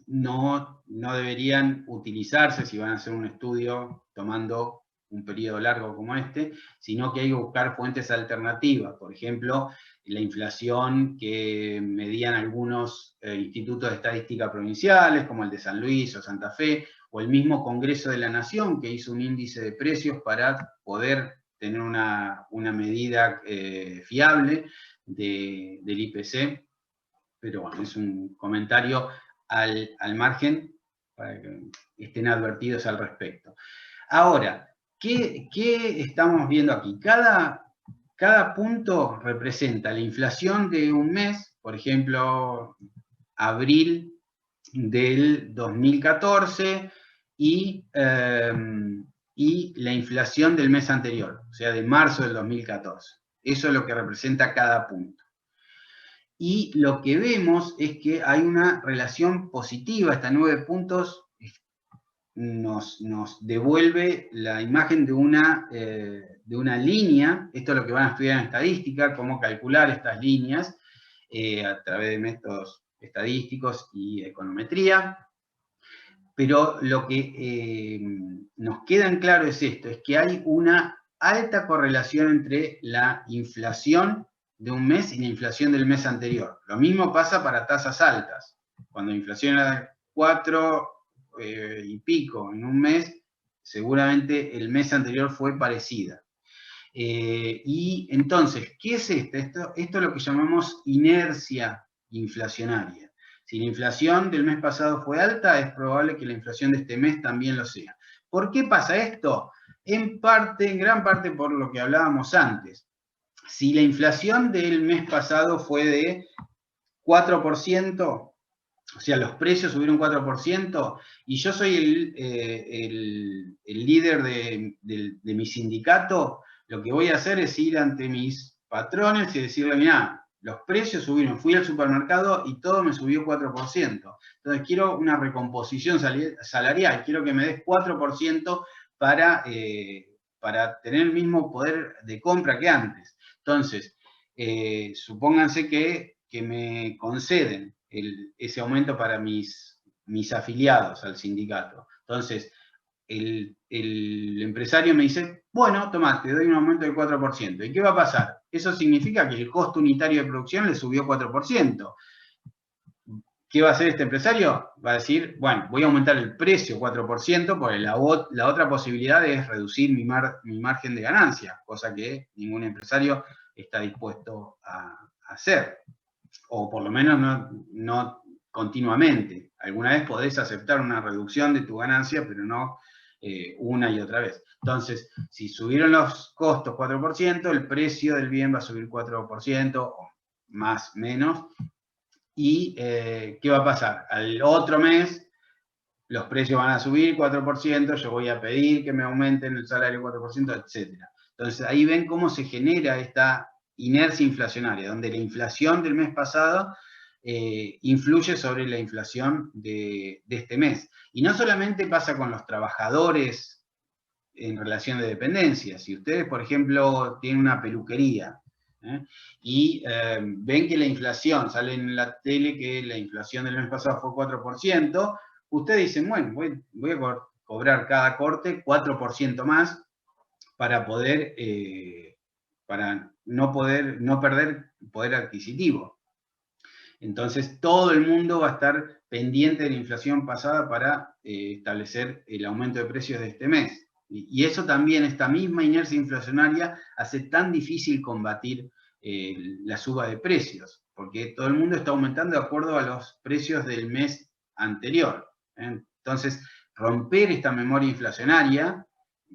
no deberían utilizarse si van a hacer un estudio tomando un periodo largo como este, sino que hay que buscar fuentes alternativas. Por ejemplo, la inflación que medían algunos institutos de estadística provinciales, como el de San Luis o Santa Fe, o el mismo Congreso de la Nación, que hizo un índice de precios para poder tener una medida fiable del IPC. Pero bueno, es un comentario al margen para que estén advertidos al respecto. Ahora, ¿qué estamos viendo aquí? Cada punto representa la inflación de un mes, por ejemplo, abril del 2014 y la inflación del mes anterior, o sea, de marzo del 2014. Eso es lo que representa cada punto. Y lo que vemos es que hay una relación positiva. Estos 9 puntos nos devuelve la imagen de una línea. Esto es lo que van a estudiar en estadística, cómo calcular estas líneas a través de métodos estadísticos y econometría. Pero lo que nos queda en claro es esto, es que hay una alta correlación entre la inflación de un mes y la inflación del mes anterior. Lo mismo pasa para tasas altas. Cuando la inflación era de 4 y pico en un mes, seguramente el mes anterior fue parecida. Y entonces, ¿qué es esto? Esto es lo que llamamos inercia inflacionaria. Si la inflación del mes pasado fue alta, es probable que la inflación de este mes también lo sea. ¿Por qué pasa esto? En gran parte por lo que hablábamos antes. Si la inflación del mes pasado fue de 4%, o sea, los precios subieron 4%, y yo soy el líder de mi sindicato, lo que voy a hacer es ir ante mis patrones y decirle, mirá, los precios subieron, fui al supermercado y todo me subió 4%. Entonces quiero una recomposición salarial, quiero que me des 4% para tener el mismo poder de compra que antes. Entonces, supónganse que me conceden ese aumento para mis afiliados al sindicato. Entonces, el empresario me dice, bueno, tomá, te doy un aumento del 4%. ¿Y qué va a pasar? eso significa que el costo unitario de producción le subió 4%. ¿Qué va a hacer este empresario? Va a decir, bueno, voy a aumentar el precio 4%, porque la otra posibilidad es reducir mi margen de ganancia, cosa que ningún empresario está dispuesto a hacer, o por lo menos no continuamente. Alguna vez podés aceptar una reducción de tu ganancia, pero no una y otra vez. Entonces, si subieron los costos 4%, el precio del bien va a subir 4%, o más, menos. ¿Y qué va a pasar? Al otro mes, los precios van a subir 4%, yo voy a pedir que me aumenten el salario 4%, etc. Entonces, ahí ven cómo se genera esta inercia inflacionaria, donde la inflación del mes pasado influye sobre la inflación de este mes. Y no solamente pasa con los trabajadores en relación de dependencia. Si ustedes, por ejemplo, tienen una peluquería, y ven que la inflación, sale en la tele que la inflación del mes pasado fue 4%, ustedes dicen, bueno, voy a cobrar cada corte 4% más para poder, para no perder poder adquisitivo. Entonces, todo el mundo va a estar pendiente de la inflación pasada para establecer el aumento de precios de este mes. Y eso también, esta misma inercia inflacionaria, hace tan difícil combatir la suba de precios, porque todo el mundo está aumentando de acuerdo a los precios del mes anterior. Entonces, romper esta memoria inflacionaria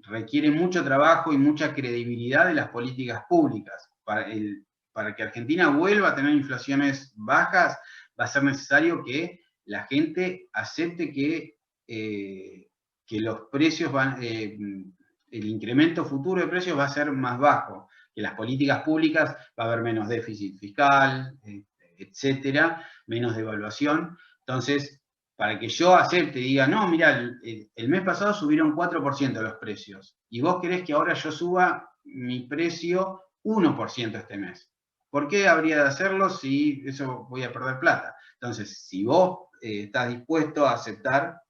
requiere mucho trabajo y mucha credibilidad de las políticas públicas. Para que Argentina vuelva a tener inflaciones bajas, va a ser necesario que la gente acepte que los precios el incremento futuro de precios va a ser más bajo, que las políticas públicas va a haber menos déficit fiscal, etcétera, menos devaluación. Entonces, para que yo acepte y diga, no, mira, el mes pasado subieron 4% los precios, y vos querés que ahora yo suba mi precio 1% este mes. ¿Por qué habría de hacerlo si eso voy a perder plata? Entonces, si vos estás dispuesto a aceptar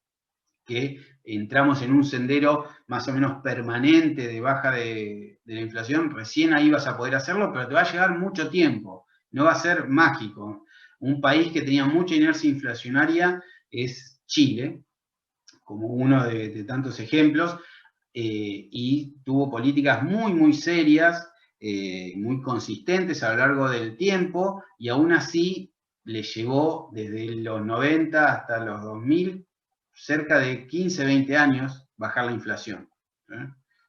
que entramos en un sendero más o menos permanente de baja de la inflación, recién ahí vas a poder hacerlo, pero te va a llevar mucho tiempo, no va a ser mágico. Un país que tenía mucha inercia inflacionaria es Chile, como uno de tantos ejemplos, y tuvo políticas muy, muy serias, muy consistentes a lo largo del tiempo, y aún así le llevó desde los 90 hasta los 2000, cerca de 15, 20 años, bajar la inflación. O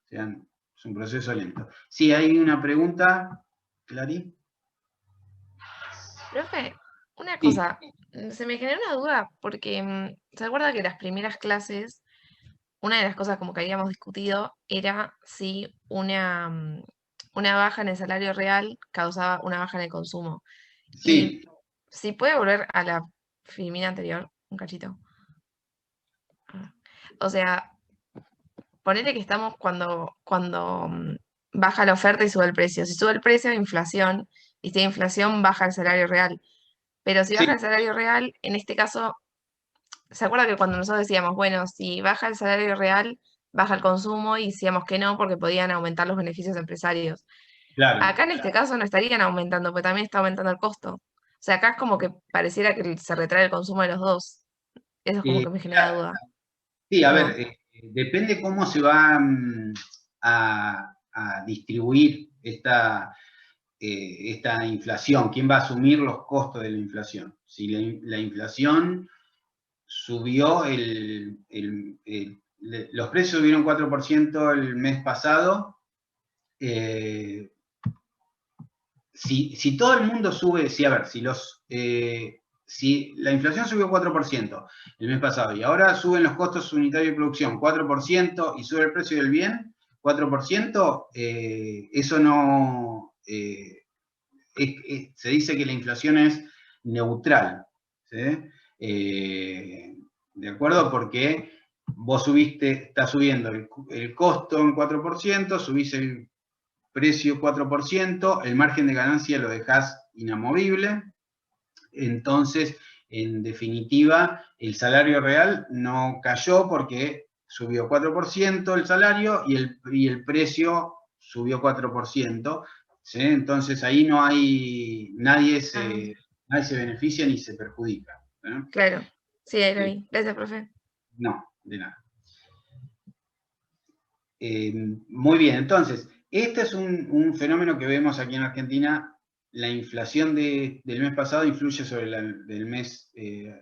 sea, es un proceso lento. Sí, hay una pregunta, Clary. Profe, una Sí. cosa, se me generó una duda, porque ¿se acuerda que las primeras clases, una de las cosas como que habíamos discutido era si una baja en el salario real causaba una baja en el consumo? Sí. Y si puede volver a la filmina anterior, un cachito. O sea, ponele que estamos cuando baja la oferta y sube el precio. Si sube el precio, inflación, y si hay inflación, baja el salario real. Pero si Sí. baja el salario real, en este caso, ¿se acuerda que cuando nosotros decíamos, bueno, si baja el salario real, baja el consumo, y decíamos que no, porque podían aumentar los beneficios empresarios? Claro. Acá en este caso no estarían aumentando, porque también está aumentando el costo. O sea, acá es como que pareciera que se retrae el consumo de los dos. Eso es como que me genera duda. Sí, a ¿O ver, no? depende cómo se va a distribuir esta inflación, quién va a asumir los costos de la inflación. Si la inflación subió, los precios subieron 4% el mes pasado, si todo el mundo sube, a ver, si la inflación subió 4% el mes pasado y ahora suben los costos unitarios de producción 4% y sube el precio del bien 4%, eso no... se dice que la inflación es neutral, ¿sí? ¿De acuerdo? Porque vos estás subiendo el costo en 4%, subís el precio 4%, el margen de ganancia lo dejás inamovible, entonces, en definitiva, el salario real no cayó porque subió 4% el salario y el precio subió 4%, ¿sí? Entonces ahí no hay, nadie se beneficia ni se perjudica. ¿no? Claro, sí, ahí lo vi. Gracias, profe. No, de nada. Muy bien, entonces, este es un fenómeno que vemos aquí en Argentina. La inflación del mes pasado influye sobre del mes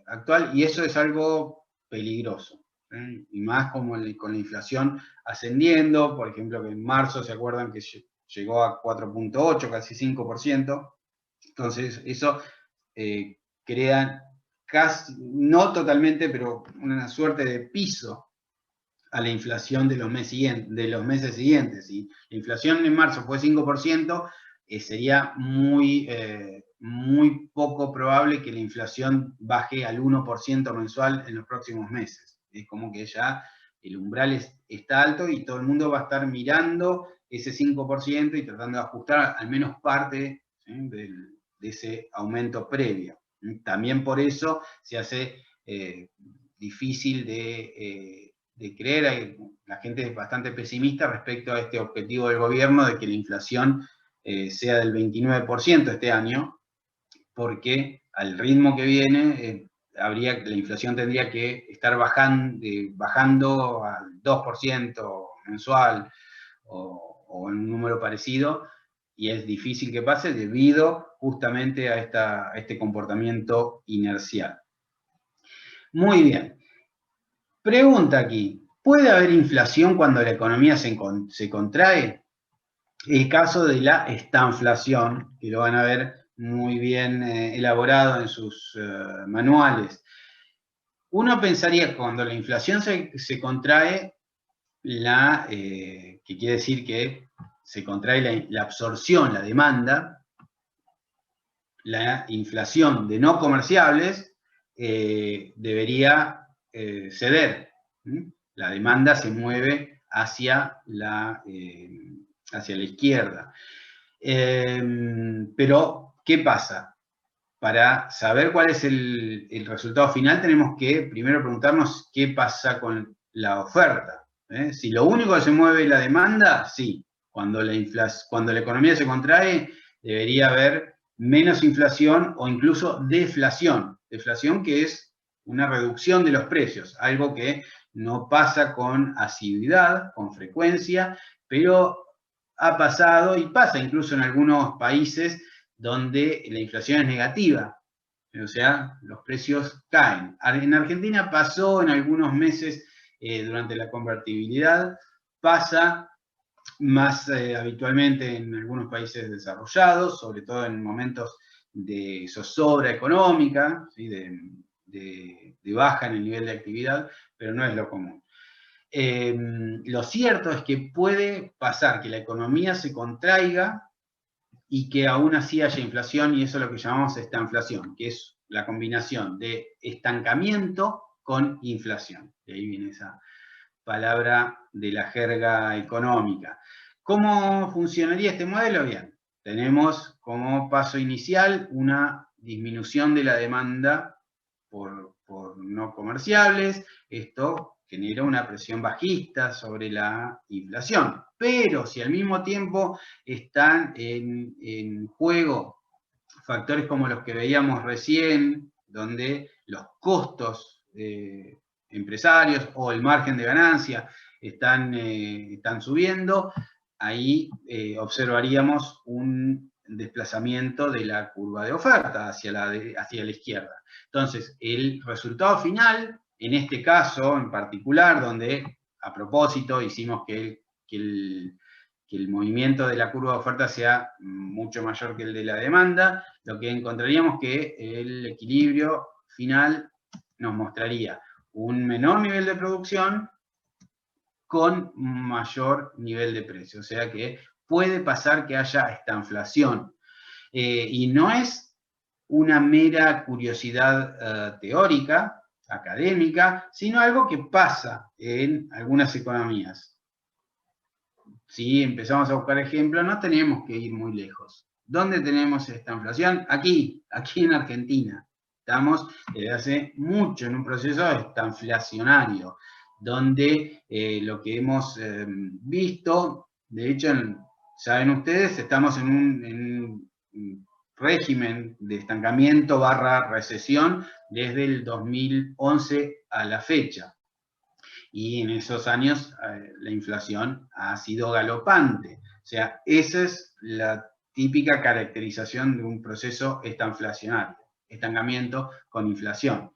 actual, y eso es algo peligroso. Y más como con la inflación ascendiendo, por ejemplo, que en marzo, ¿se acuerdan que llegó a 4.8, casi 5%? Entonces, eso crea casi, no totalmente, pero una suerte de piso a la inflación de los meses siguientes. Si la inflación en marzo fue 5%, sería muy poco probable que la inflación baje al 1% mensual en los próximos meses. Es como que ya el umbral está alto y todo el mundo va a estar mirando ese 5% y tratando de ajustar al menos parte, ¿sí?, de ese aumento previo. También por eso se hace difícil de creer, la gente es bastante pesimista respecto a este objetivo del gobierno de que la inflación sea del 29% este año, porque al ritmo que viene, la inflación tendría que estar bajando al 2% mensual o en un número parecido, y es difícil que pase debido justamente a este comportamiento inercial. Muy bien. Pregunta aquí, ¿puede haber inflación cuando la economía se contrae? El caso de la estanflación, que lo van a ver muy bien elaborado en sus manuales. Uno pensaría que cuando la inflación se contrae, que quiere decir que se contrae la absorción, la demanda, la inflación de no comerciables debería ceder. La demanda se mueve hacia la izquierda. Pero, ¿qué pasa? Para saber cuál es el resultado final, tenemos que primero preguntarnos qué pasa con la oferta. Si lo único que se mueve es la demanda, sí. Cuando la economía se contrae, debería haber menos inflación o incluso deflación. Deflación, que es una reducción de los precios, algo que no pasa con asiduidad, con frecuencia, pero ha pasado y pasa incluso en algunos países donde la inflación es negativa, o sea, los precios caen. En Argentina pasó en algunos meses durante la convertibilidad, pasa más habitualmente en algunos países desarrollados, sobre todo en momentos de zozobra económica, ¿sí?, de baja en el nivel de actividad, pero no es lo común. Lo cierto es que puede pasar que la economía se contraiga y que aún así haya inflación, y eso es lo que llamamos estanflación, que es la combinación de estancamiento con inflación. De ahí viene esa palabra de la jerga económica. ¿Cómo funcionaría este modelo? Bien, tenemos como paso inicial una disminución de la demanda por no comerciables. Esto genera una presión bajista sobre la inflación. Pero si al mismo tiempo están en juego factores como los que veíamos recién, donde los costos empresarios o el margen de ganancia están subiendo, ahí observaríamos un desplazamiento de la curva de oferta hacia la izquierda. Entonces, el resultado final, en este caso en particular, donde a propósito hicimos que el movimiento de la curva de oferta sea mucho mayor que el de la demanda, lo que encontraríamos que el equilibrio final nos mostraría un menor nivel de producción con mayor nivel de precio. O sea que puede pasar que haya estanflación. Y no es una mera curiosidad teórica, académica, sino algo que pasa en algunas economías. Si empezamos a buscar ejemplos, no tenemos que ir muy lejos. ¿Dónde tenemos esta inflación? Aquí en Argentina. Estamos desde hace mucho en un proceso estanflacionario, donde lo que hemos visto, de hecho, saben ustedes, estamos en un régimen de estancamiento / recesión desde el 2011 a la fecha. Y en esos años la inflación ha sido galopante. O sea, esa es la típica caracterización de un proceso estanflacionario, estancamiento con inflación,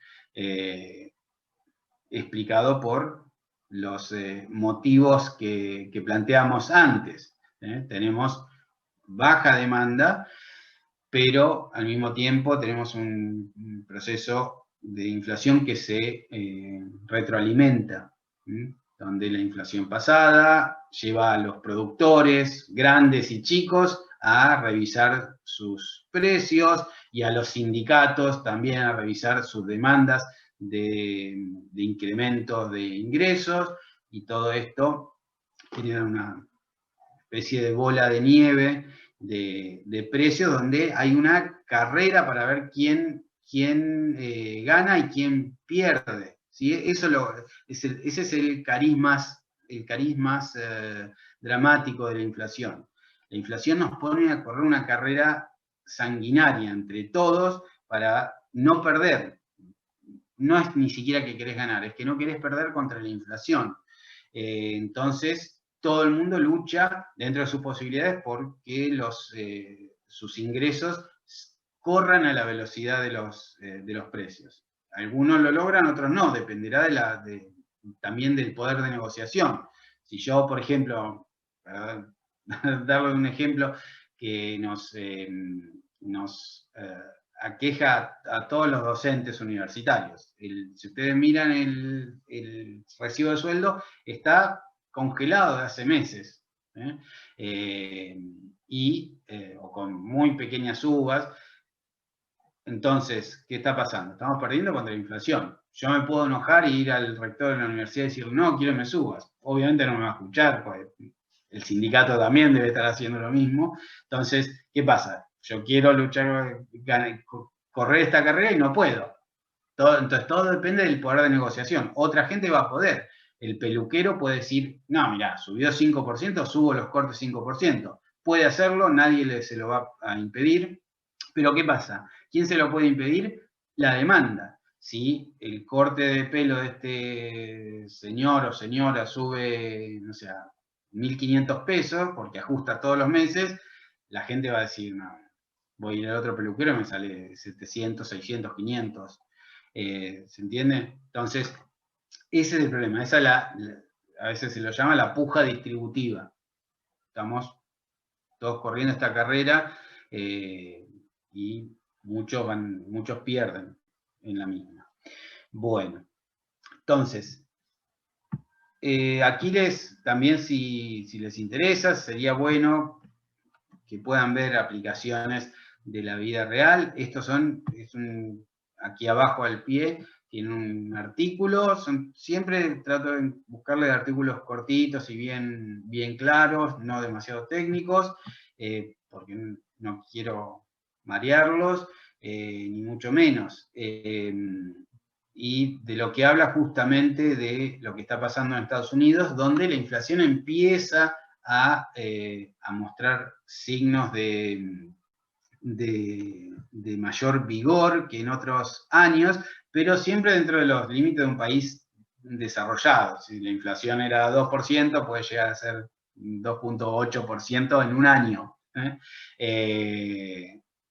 explicado por los motivos que planteamos antes. Tenemos baja demanda, pero al mismo tiempo tenemos un proceso de inflación que se retroalimenta, donde la inflación pasada lleva a los productores, grandes y chicos, a revisar sus precios y a los sindicatos también a revisar sus demandas de incrementos de ingresos, y todo esto genera una especie de bola de nieve de precios, donde hay una carrera para ver quién gana y quién pierde. ¿Sí? Ese es el carisma dramático de la inflación. La inflación nos pone a correr una carrera sanguinaria entre todos para no perder. No es ni siquiera que querés ganar, es que no querés perder contra la inflación. Entonces, todo el mundo lucha dentro de sus posibilidades porque sus ingresos corran a la velocidad de los precios. Algunos lo logran, otros no, dependerá también del poder de negociación. Si yo, por ejemplo, para darle un ejemplo que nos aqueja a todos los docentes universitarios. Si ustedes miran el recibo de sueldo, está congelado de hace meses, o con muy pequeñas subas. Entonces, ¿qué está pasando? Estamos perdiendo contra la inflación. Yo me puedo enojar e ir al rector de la universidad y decir, no, quiero que me subas. Obviamente no me va a escuchar, porque el sindicato también debe estar haciendo lo mismo. Entonces, ¿qué pasa? Yo quiero luchar, correr esta carrera y no puedo. Entonces, todo depende del poder de negociación. Otra gente va a poder. El peluquero puede decir, no, mirá, subió 5%, subo los cortes 5%. Puede hacerlo, nadie se lo va a impedir. Pero ¿qué pasa? ¿Quién se lo puede impedir? La demanda. Si el corte de pelo de este señor o señora sube, no sé, 1.500 pesos, porque ajusta todos los meses, la gente va a decir, no, voy a ir al otro peluquero y me sale 700, 600, 500. ¿Se entiende? Entonces, ese es el problema. A veces se lo llama la puja distributiva. Estamos todos corriendo esta carrera y muchos pierden en la misma. Bueno, entonces, aquí también si les interesa, sería bueno que puedan ver aplicaciones de la vida real. Estos aquí abajo al pie, tiene un artículo, siempre trato de buscarle artículos cortitos y bien claros, no demasiado técnicos, porque no quiero marearlos, ni mucho menos. Y de lo que habla justamente de lo que está pasando en Estados Unidos, donde la inflación empieza a mostrar signos de mayor vigor que en otros años, pero siempre dentro de los límites de un país desarrollado. Si la inflación era 2%, puede llegar a ser 2.8% en un año.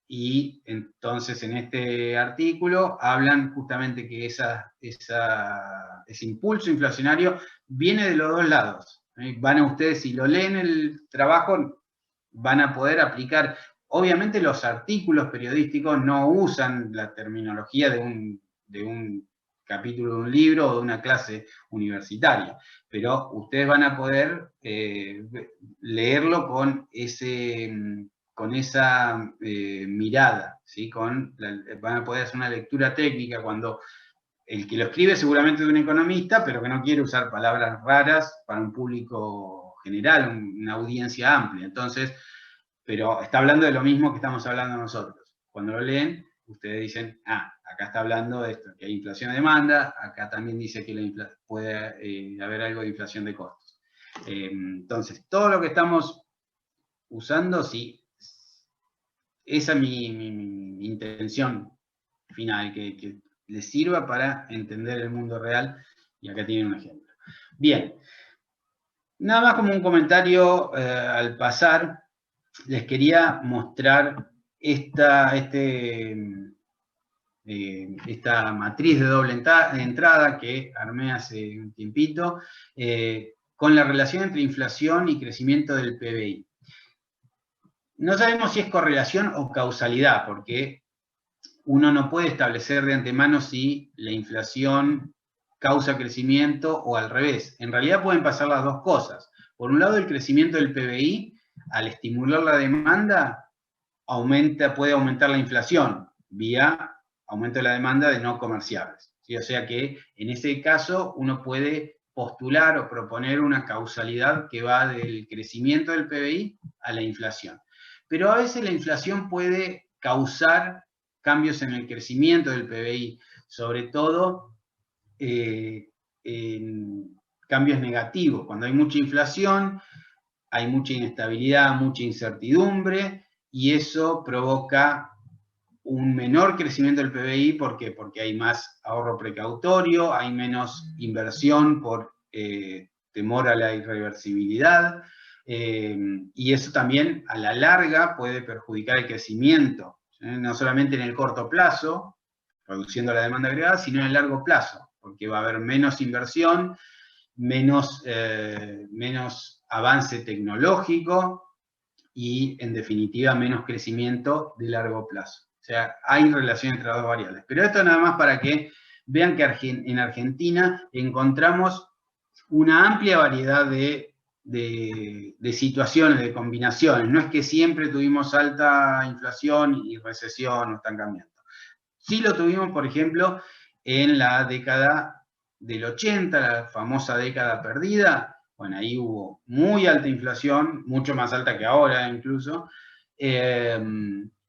Y entonces en este artículo hablan justamente que ese impulso inflacionario viene de los dos lados. Van a ustedes, si lo leen el trabajo, van a poder aplicar. Obviamente los artículos periodísticos no usan la terminología de un capítulo de un libro o de una clase universitaria, pero ustedes van a poder leerlo con esa mirada, ¿sí? Van a poder hacer una lectura técnica cuando el que lo escribe seguramente es un economista, pero que no quiere usar palabras raras para un público general, una audiencia amplia. Entonces, pero está hablando de lo mismo que estamos hablando nosotros. Cuando lo leen, ustedes dicen, acá está hablando de esto, que hay inflación de demanda, acá también dice que puede haber algo de inflación de costos. Entonces, todo lo que estamos usando, sí. Esa es mi intención final, que les sirva para entender el mundo real, y acá tienen un ejemplo. Bien, nada más como un comentario al pasar, les quería mostrar esta matriz de doble entrada que armé hace un tiempito, con la relación entre inflación y crecimiento del PBI. No sabemos si es correlación o causalidad, porque uno no puede establecer de antemano si la inflación causa crecimiento o al revés. En realidad pueden pasar las dos cosas. Por un lado, el crecimiento del PBI, al estimular la demanda, puede aumentar la inflación vía aumento de la demanda de no comerciables. ¿Sí? O sea que en ese caso uno puede postular o proponer una causalidad que va del crecimiento del PBI a la inflación. Pero a veces la inflación puede causar cambios en el crecimiento del PBI, sobre todo en cambios negativos. Cuando hay mucha inflación, hay mucha inestabilidad, mucha incertidumbre, y eso provoca un menor crecimiento del PBI. ¿Por qué? Porque hay más ahorro precautorio, hay menos inversión por temor a la irreversibilidad, y eso también a la larga puede perjudicar el crecimiento, no solamente en el corto plazo, reduciendo la demanda agregada, sino en el largo plazo, porque va a haber menos inversión, menos avance tecnológico y, en definitiva, menos crecimiento de largo plazo. O sea, hay relación entre las dos variables. Pero esto nada más para que vean que en Argentina encontramos una amplia variedad de situaciones, de combinaciones. No es que siempre tuvimos alta inflación y recesión o estancamiento. Sí lo tuvimos, por ejemplo, en la década del 80, la famosa década perdida. Bueno, ahí hubo muy alta inflación, mucho más alta que ahora incluso,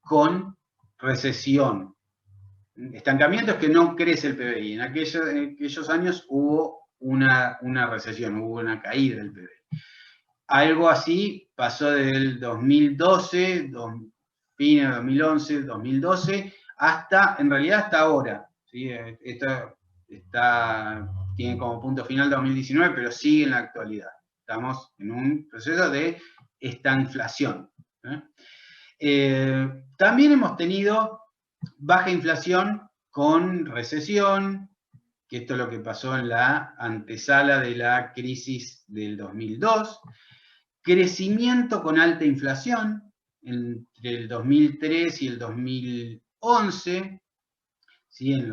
con recesión. Estancamientos que no crece el PBI. En aquellos años hubo una recesión, hubo una caída del PBI. Algo así pasó desde el 2012, fines de 2011, 2012, en realidad hasta ahora. ¿Sí? Esto tiene como punto final 2019, pero sigue en la actualidad. Estamos en un proceso de estanflación. También hemos tenido baja inflación con recesión, que esto es lo que pasó en la antesala de la crisis del 2002, crecimiento con alta inflación entre el 2003 y el 2011, ¿sí?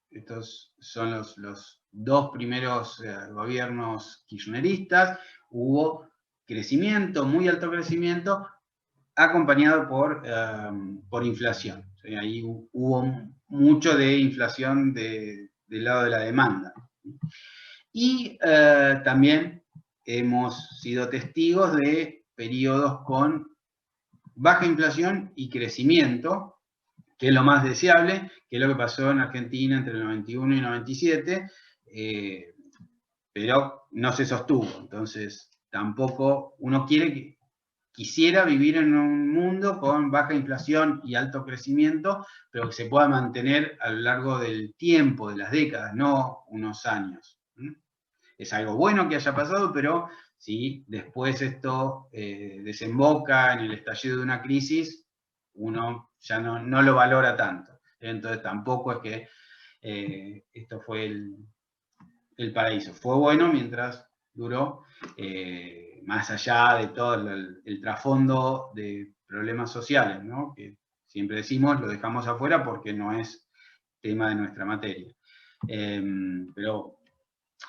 Estos son los dos primeros gobiernos kirchneristas, hubo crecimiento, muy alto crecimiento, acompañado por inflación. ¿Sí? Ahí hubo mucho de inflación del lado de la demanda. Y también hemos sido testigos de periodos con baja inflación y crecimiento, que es lo más deseable, que es lo que pasó en Argentina entre el 91 y 97, pero no se sostuvo. Entonces, tampoco uno quisiera vivir en un mundo con baja inflación y alto crecimiento, pero que se pueda mantener a lo largo del tiempo, de las décadas, no unos años. Es algo bueno que haya pasado, pero si después esto desemboca en el estallido de una crisis, uno ya no lo valora tanto. Entonces tampoco es que esto fue el paraíso. Fue bueno mientras duró, más allá de todo el trasfondo de problemas sociales, ¿no? Que siempre decimos, lo dejamos afuera porque no es tema de nuestra materia. Pero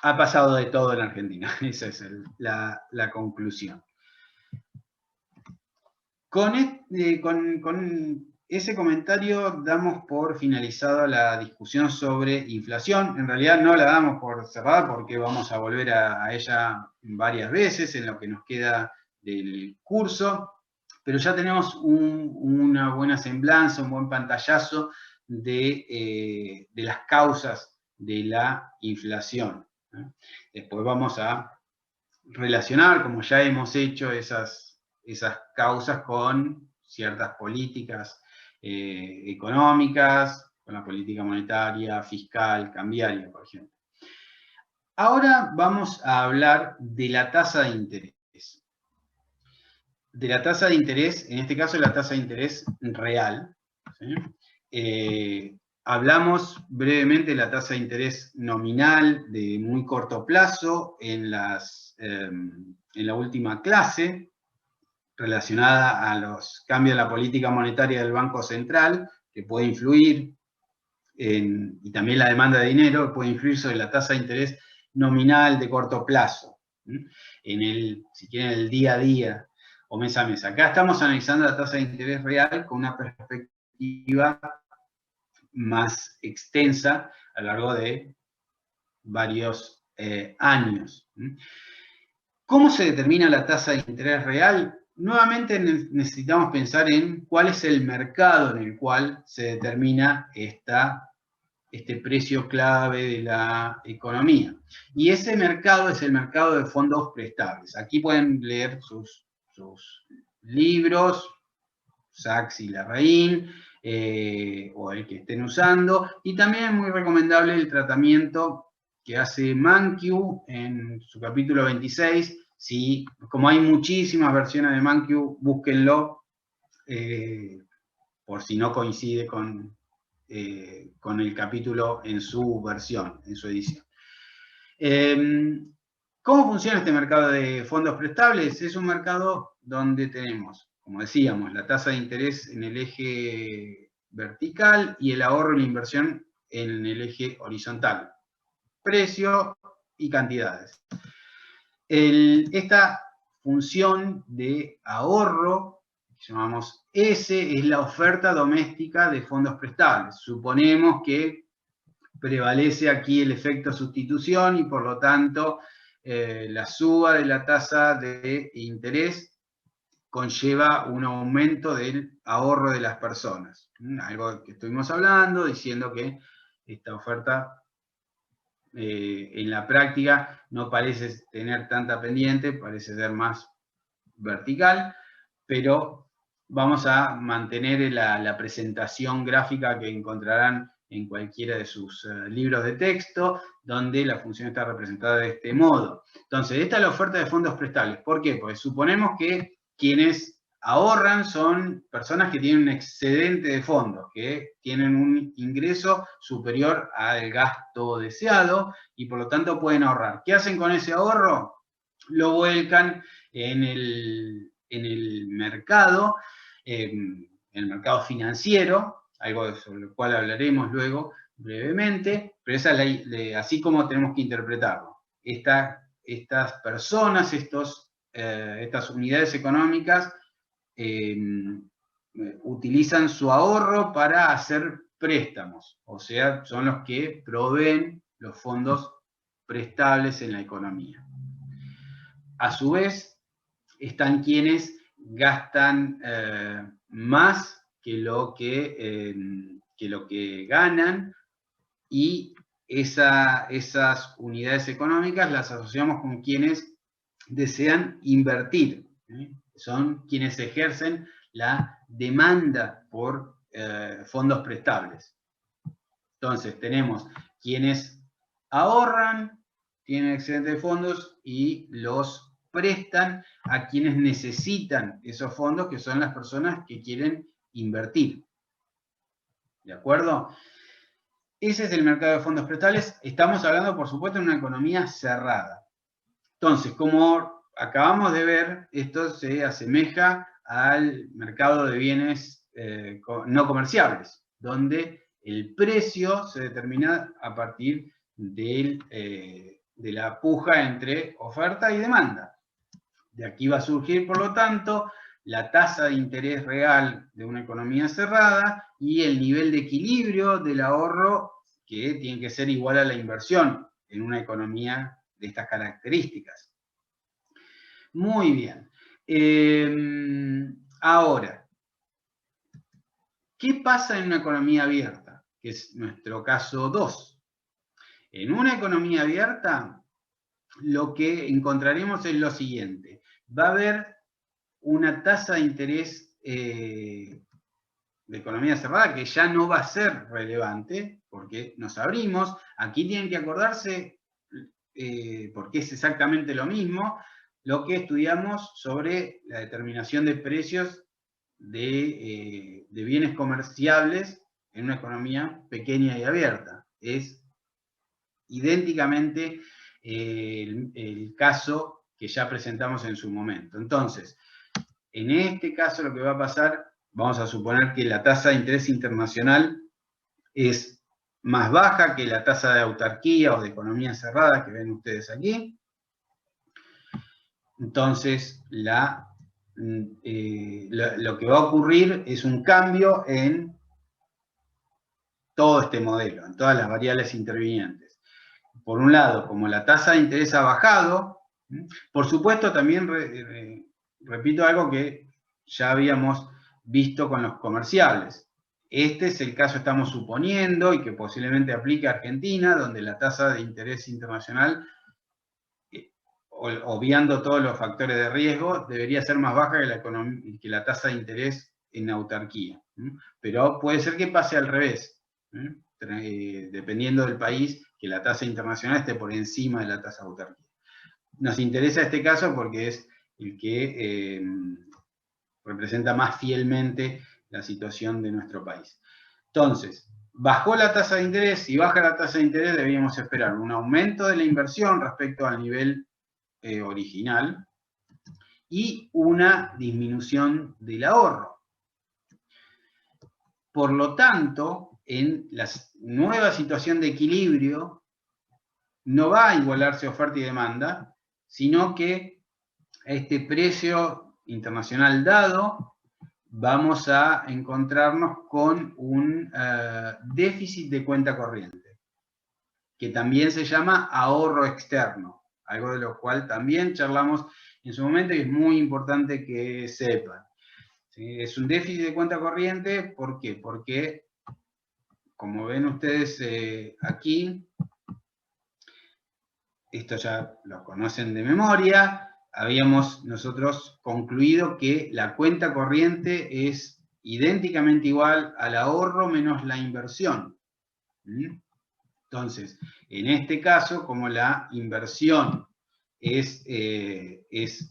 ha pasado de todo en Argentina, esa es la conclusión. Con ese comentario damos por finalizada la discusión sobre inflación. En realidad no la damos por cerrada porque vamos a volver a ella varias veces en lo que nos queda del curso, pero ya tenemos una buena semblanza, un buen pantallazo de las causas de la inflación. Después vamos a relacionar, como ya hemos hecho, esas causas con ciertas políticas económicas, con la política monetaria, fiscal, cambiaria, por ejemplo. Ahora vamos a hablar de la tasa de interés. De la tasa de interés, en este caso la tasa de interés real. ¿Sí? Hablamos brevemente de la tasa de interés nominal de muy corto plazo en la última clase, relacionada a los cambios de la política monetaria del Banco Central, que puede influir, y también la demanda de dinero, puede influir sobre la tasa de interés nominal de corto plazo, si quieren, el día a día o mes a mes. Acá estamos analizando la tasa de interés real con una perspectiva más extensa a lo largo de varios años. ¿Cómo se determina la tasa de interés real? Nuevamente necesitamos pensar en cuál es el mercado en el cual se determina este precio clave de la economía. Y ese mercado es el mercado de fondos prestables. Aquí pueden leer sus libros, Sachs y Larraín, o el que estén usando, y también es muy recomendable el tratamiento que hace Mankiw en su capítulo 26. ¿Sí? Como hay muchísimas versiones de Mankiw, búsquenlo, por si no coincide con el capítulo en su versión, en su edición. ¿Cómo funciona este mercado de fondos prestables? Es un mercado donde tenemos, como decíamos, la tasa de interés en el eje vertical y el ahorro y la inversión en el eje horizontal. Precio y cantidades. Esta función de ahorro, que llamamos S, es la oferta doméstica de fondos prestables. Suponemos que prevalece aquí el efecto sustitución y por lo tanto la suba de la tasa de interés conlleva un aumento del ahorro de las personas. Algo que estuvimos hablando, diciendo que esta oferta en la práctica no parece tener tanta pendiente, parece ser más vertical, pero vamos a mantener la presentación gráfica que encontrarán en cualquiera de sus libros de texto, donde la función está representada de este modo. Entonces, esta es la oferta de fondos prestables. ¿Por qué? Pues suponemos que quienes ahorran son personas que tienen un excedente de fondos, que tienen un ingreso superior al gasto deseado y por lo tanto pueden ahorrar. ¿Qué hacen con ese ahorro? Lo vuelcan en el mercado, financiero, algo sobre lo cual hablaremos luego brevemente, pero esa es así como tenemos que interpretarlo. Estas personas, estas unidades económicas, utilizan su ahorro para hacer préstamos, o sea, son los que proveen los fondos prestables en la economía. A su vez, están quienes gastan más que lo que ganan, y esas unidades económicas las asociamos con quienes desean invertir. Son quienes ejercen la demanda por fondos prestables. Entonces, tenemos quienes ahorran, tienen excedente de fondos y los prestan a quienes necesitan esos fondos, que son las personas que quieren invertir. ¿De acuerdo? Ese es el mercado de fondos prestables. Estamos hablando, por supuesto, de una economía cerrada. Entonces, como acabamos de ver, esto se asemeja al mercado de bienes no comerciables, donde el precio se determina a partir de la puja entre oferta y demanda. De aquí va a surgir, por lo tanto, la tasa de interés real de una economía cerrada y el nivel de equilibrio del ahorro, que tiene que ser igual a la inversión en una economía de estas características. Muy bien. Ahora, ¿qué pasa en una economía abierta? Que es nuestro caso 2. En una economía abierta, lo que encontraremos es lo siguiente. Va a haber una tasa de interés de economía cerrada que ya no va a ser relevante, porque nos abrimos. Aquí tienen que acordarse, porque es exactamente lo mismo, lo que estudiamos sobre la determinación de precios de bienes comerciables en una economía pequeña y abierta. Es idénticamente el caso que ya presentamos en su momento. Entonces, en este caso lo que va a pasar, vamos a suponer que la tasa de interés internacional es más baja que la tasa de autarquía o de economía cerrada que ven ustedes aquí. Entonces, lo que va a ocurrir es un cambio en todo este modelo, en todas las variables intervinientes. Por un lado, como la tasa de interés ha bajado, por supuesto también repito algo que ya habíamos visto con los comerciables. Este es el caso, estamos suponiendo, y que posiblemente aplique a Argentina, donde la tasa de interés internacional, obviando todos los factores de riesgo, debería ser más baja que la tasa de interés en autarquía. Pero puede ser que pase al revés, dependiendo del país, que la tasa internacional esté por encima de la tasa de autarquía. Nos interesa este caso porque es el que representa más fielmente la situación de nuestro país. Entonces, bajó la tasa de interés, si baja la tasa de interés deberíamos esperar un aumento de la inversión respecto al nivel original y una disminución del ahorro. Por lo tanto, en la nueva situación de equilibrio no va a igualarse oferta y demanda, sino que este precio internacional dado vamos a encontrarnos con un déficit de cuenta corriente, que también se llama ahorro externo, algo de lo cual también charlamos en su momento y es muy importante que sepan. ¿Sí? Es un déficit de cuenta corriente, ¿por qué? Porque, como ven ustedes aquí, esto ya lo conocen de memoria, habíamos nosotros concluido que la cuenta corriente es idénticamente igual al ahorro menos la inversión. Entonces, en este caso, como la inversión es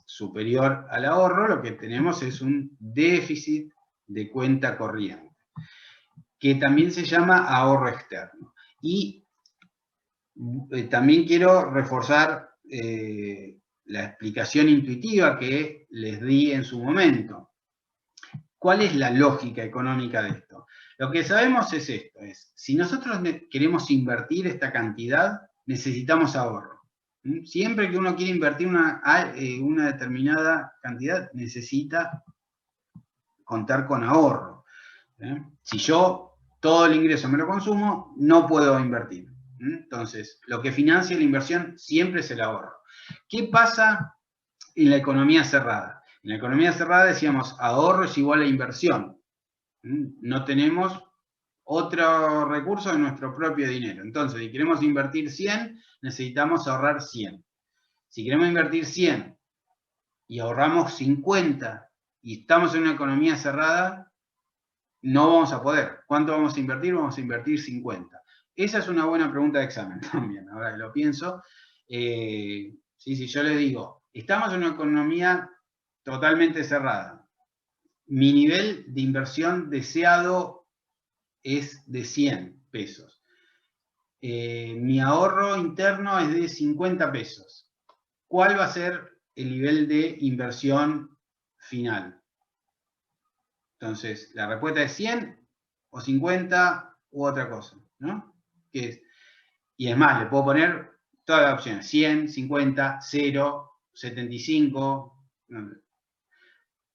superior al ahorro, lo que tenemos es un déficit de cuenta corriente, que también se llama ahorro externo. Y también quiero reforzar la explicación intuitiva que les di en su momento. ¿Cuál es la lógica económica de esto? Lo que sabemos es esto, si nosotros queremos invertir esta cantidad, necesitamos ahorro. Siempre que uno quiere invertir una determinada cantidad, necesita contar con ahorro. Si yo todo el ingreso me lo consumo, no puedo invertir. Entonces, lo que financia la inversión siempre es el ahorro. ¿Qué pasa en la economía cerrada? En la economía cerrada decíamos, ahorro es igual a inversión. No tenemos otro recurso de nuestro propio dinero. Entonces, si queremos invertir 100, necesitamos ahorrar 100. Si queremos invertir 100 y ahorramos 50 y estamos en una economía cerrada, no vamos a poder. ¿Cuánto vamos a invertir? Vamos a invertir 50. Esa es una buena pregunta de examen también, ahora que lo pienso. Si yo le digo, estamos en una economía totalmente cerrada. Mi nivel de inversión deseado es de 100 pesos. Mi ahorro interno es de 50 pesos. ¿Cuál va a ser el nivel de inversión final? Entonces, la respuesta es 100 o 50 u otra cosa, ¿no? Y es más, le puedo poner todas las opciones, 100, 50, 0, 75.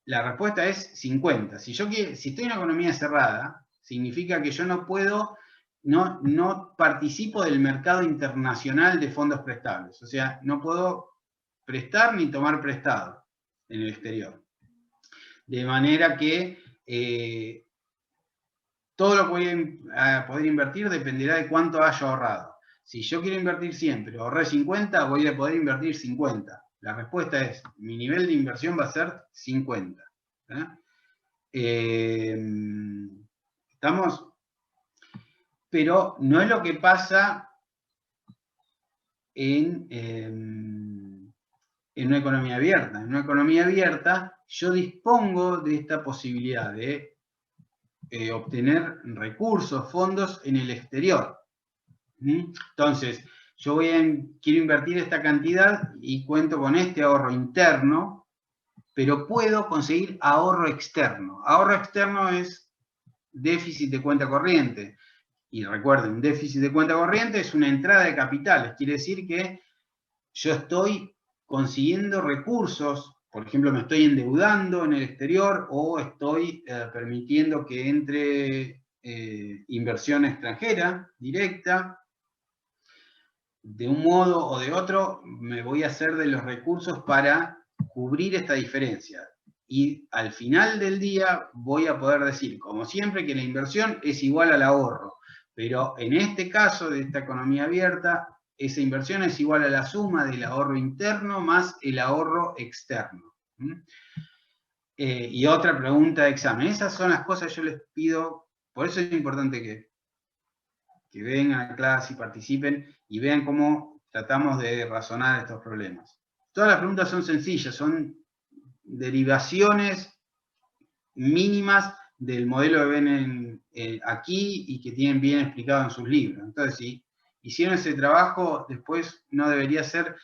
La respuesta es 50. Si estoy en una economía cerrada, significa que yo no puedo, no participo del mercado internacional de fondos prestables. O sea, no puedo prestar ni tomar prestado en el exterior. De manera que todo lo que voy a poder invertir dependerá de cuánto haya ahorrado. Si yo quiero invertir 100, pero ahorré 50, voy a poder invertir 50. La respuesta es, mi nivel de inversión va a ser 50. ¿Estamos? Pero no es lo que pasa en una economía abierta. En una economía abierta yo dispongo de esta posibilidad de obtener recursos, fondos en el exterior. Entonces, yo quiero invertir esta cantidad y cuento con este ahorro interno, pero puedo conseguir ahorro externo. Ahorro externo es déficit de cuenta corriente. Y recuerden, un déficit de cuenta corriente es una entrada de capitales. Quiere decir que yo estoy consiguiendo recursos, por ejemplo, me estoy endeudando en el exterior o estoy permitiendo que entre inversión extranjera directa. De un modo o de otro, me voy a hacer de los recursos para cubrir esta diferencia. Y al final del día voy a poder decir, como siempre, que la inversión es igual al ahorro. Pero en este caso de esta economía abierta, esa inversión es igual a la suma del ahorro interno más el ahorro externo. Y otra pregunta de examen. Esas son las cosas que yo les pido. Por eso es importante que vengan a clase y participen y vean cómo tratamos de razonar estos problemas. Todas las preguntas son sencillas, son derivaciones mínimas del modelo que ven aquí y que tienen bien explicado en sus libros. Entonces, si hicieron ese trabajo, después no debería ser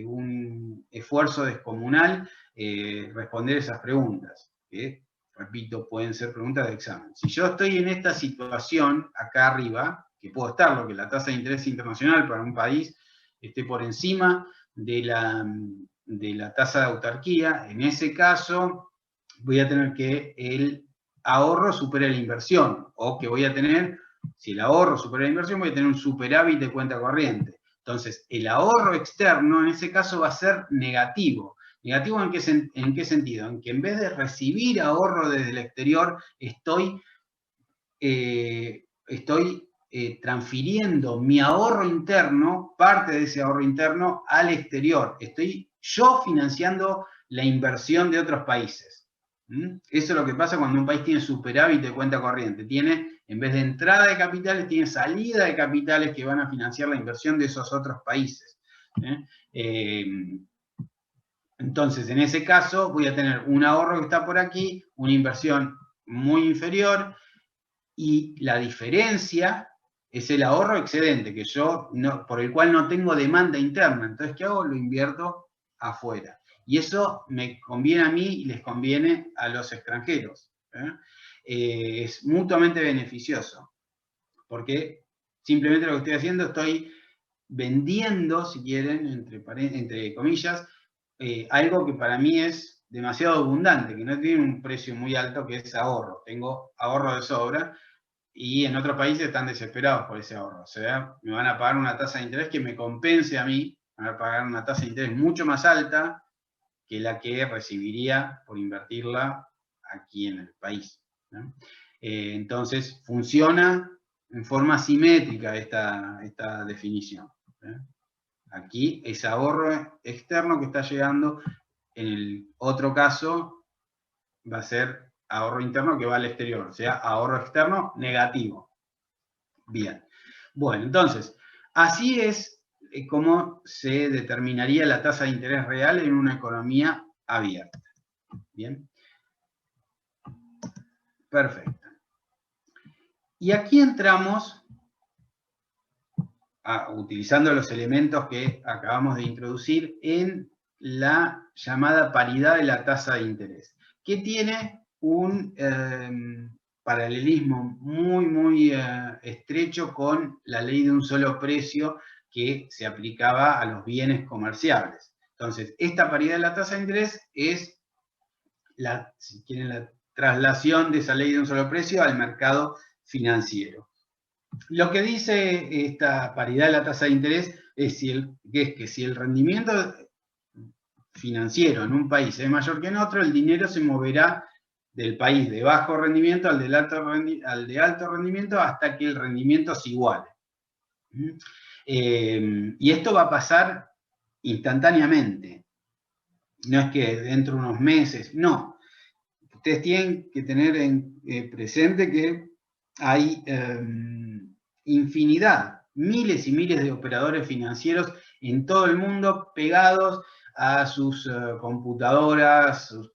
un esfuerzo descomunal responder esas preguntas, que, repito, pueden ser preguntas de examen. Si yo estoy en esta situación, acá arriba, que puedo estarlo, que la tasa de interés internacional para un país esté por encima de la tasa de autarquía, en ese caso voy a tener que el ahorro supere la inversión, o que voy a tener, si el ahorro supera la inversión, voy a tener un superávit de cuenta corriente. Entonces, el ahorro externo en ese caso va a ser negativo. ¿Negativo en qué sentido? En que en vez de recibir ahorro desde el exterior, estoy transfiriendo mi ahorro interno, parte de ese ahorro interno, al exterior. Estoy yo financiando la inversión de otros países. Eso es lo que pasa cuando un país tiene superávit de cuenta corriente. Tiene, en vez de entrada de capitales, tiene salida de capitales que van a financiar la inversión de esos otros países. Entonces, en ese caso, voy a tener un ahorro que está por aquí, una inversión muy inferior, y la diferencia es el ahorro excedente, que yo por el cual no tengo demanda interna. Entonces, ¿qué hago? Lo invierto afuera. Y eso me conviene a mí y les conviene a los extranjeros. Es mutuamente beneficioso, porque simplemente lo que estoy haciendo, estoy vendiendo, si quieren, entre comillas, algo que para mí es demasiado abundante, que no tiene un precio muy alto, que es ahorro. Tengo ahorro de sobra y en otros países están desesperados por ese ahorro. O sea, me van a pagar una tasa de interés que me compense a mí, me van a pagar una tasa de interés mucho más alta que la que recibiría por invertirla aquí en el país. Entonces, funciona en forma simétrica esta definición. Aquí es ahorro externo que está llegando. En el otro caso va a ser ahorro interno que va al exterior, o sea, ahorro externo negativo. Bien. Bueno, entonces, así es como se determinaría la tasa de interés real en una economía abierta. Bien. Perfecto. Y aquí entramos utilizando los elementos que acabamos de introducir en la llamada paridad de la tasa de interés, que tiene un paralelismo muy estrecho con la ley de un solo precio que se aplicaba a los bienes comerciables. Entonces, esta paridad de la tasa de interés es, si quieren, la traslación de esa ley de un solo precio al mercado financiero. Lo que dice esta paridad de la tasa de interés es que si el rendimiento financiero en un país es mayor que en otro, el dinero se moverá del país de bajo rendimiento al de alto rendimiento hasta que el rendimiento se iguale. Y esto va a pasar instantáneamente. No es que dentro de unos meses, no. Ustedes tienen que tener presente que hay infinidad, miles y miles de operadores financieros en todo el mundo pegados a sus computadoras, sus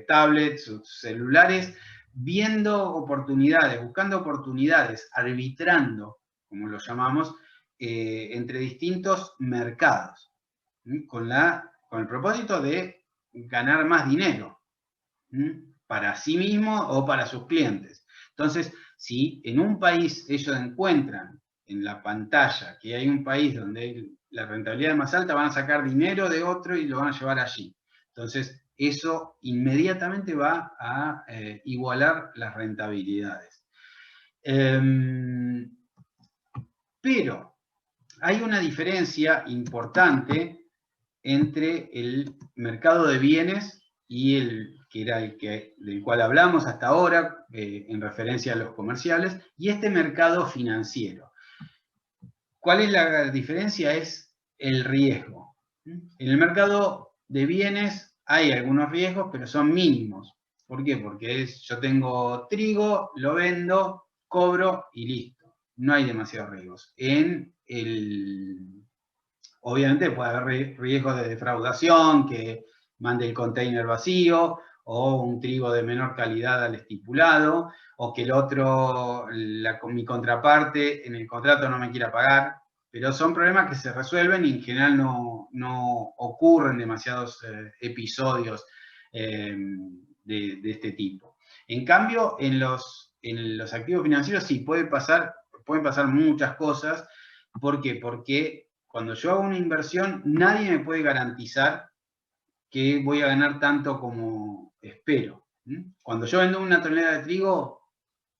tablets, sus celulares, viendo oportunidades, buscando oportunidades, arbitrando, como lo llamamos, entre distintos mercados, con el propósito de ganar más dinero para sí mismo o para sus clientes. Entonces, si en un país ellos encuentran en la pantalla que hay un país donde la rentabilidad es más alta, van a sacar dinero de otro y lo van a llevar allí. Entonces, eso inmediatamente va a igualar las rentabilidades. Pero hay una diferencia importante entre el mercado de bienes y que era del cual hablamos hasta ahora, en referencia a los comerciales, y este mercado financiero. ¿Cuál es la diferencia? Es el riesgo. En el mercado de bienes hay algunos riesgos, pero son mínimos. ¿Por qué? Porque yo tengo trigo, lo vendo, cobro y listo. No hay demasiados riesgos. Obviamente puede haber riesgos de defraudación, que mande el container vacío, o un trigo de menor calidad al estipulado, o que el otro, mi contraparte en el contrato no me quiera pagar, pero son problemas que se resuelven y en general no ocurren demasiados episodios de este tipo. En cambio, en los activos financieros sí pueden pasar muchas cosas. ¿Por qué? Porque cuando yo hago una inversión, nadie me puede garantizar que voy a ganar tanto como espero. Cuando yo vendo una tonelada de trigo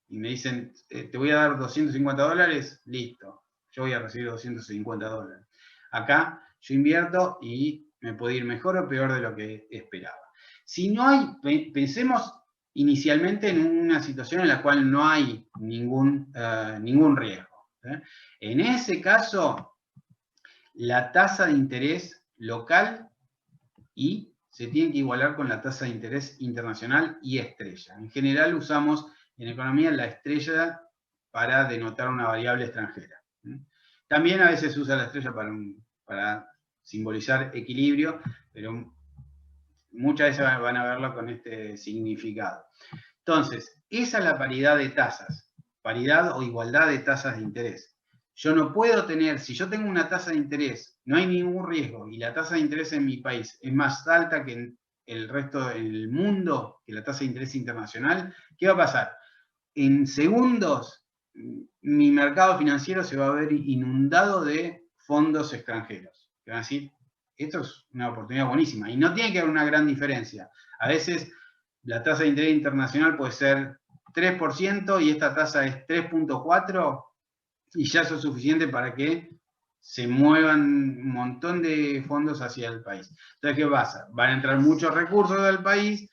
y me dicen, te voy a dar $250, listo, yo voy a recibir $250. Acá yo invierto y me puede ir mejor o peor de lo que esperaba. Si no hay, pensemos inicialmente en una situación en la cual no hay ningún riesgo. En ese caso, la tasa de interés local y se tiene que igualar con la tasa de interés internacional y estrella. En general usamos en economía la estrella para denotar una variable extranjera. También a veces se usa la estrella para simbolizar equilibrio, pero muchas veces van a verlo con este significado. Entonces, esa es la paridad de tasas, paridad o igualdad de tasas de interés. Yo no puedo tener, si yo tengo una tasa de interés, no hay ningún riesgo, y la tasa de interés en mi país es más alta que en el resto del mundo, que la tasa de interés internacional, ¿qué va a pasar? En segundos, mi mercado financiero se va a ver inundado de fondos extranjeros, que van a decir, esto es una oportunidad buenísima, y no tiene que haber una gran diferencia. A veces la tasa de interés internacional puede ser 3% y esta tasa es 3.4%, y ya eso es suficiente para que se muevan un montón de fondos hacia el país. Entonces, ¿qué pasa? Van a entrar muchos recursos al país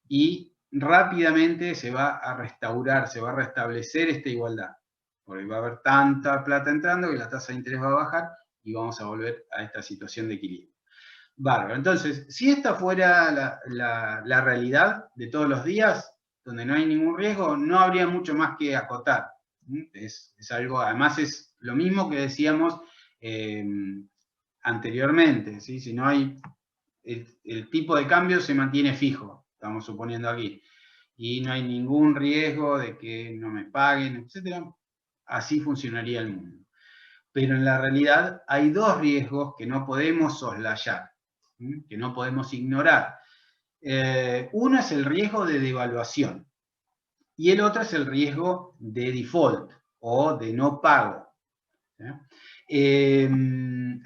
y rápidamente se va a restaurar, se va a restablecer esta igualdad. Porque va a haber tanta plata entrando que la tasa de interés va a bajar y vamos a volver a esta situación de equilibrio. Bárbaro. Entonces, si esta fuera la realidad de todos los días, donde no hay ningún riesgo, no habría mucho más que acotar. Es algo, además es lo mismo que decíamos anteriormente, ¿sí? Si no hay, el tipo de cambio se mantiene fijo, estamos suponiendo aquí, y no hay ningún riesgo de que no me paguen, etc. Así funcionaría el mundo. Pero en la realidad hay dos riesgos que no podemos soslayar, que no podemos ignorar. Uno es el riesgo de devaluación y el otro es el riesgo de default o de no pago.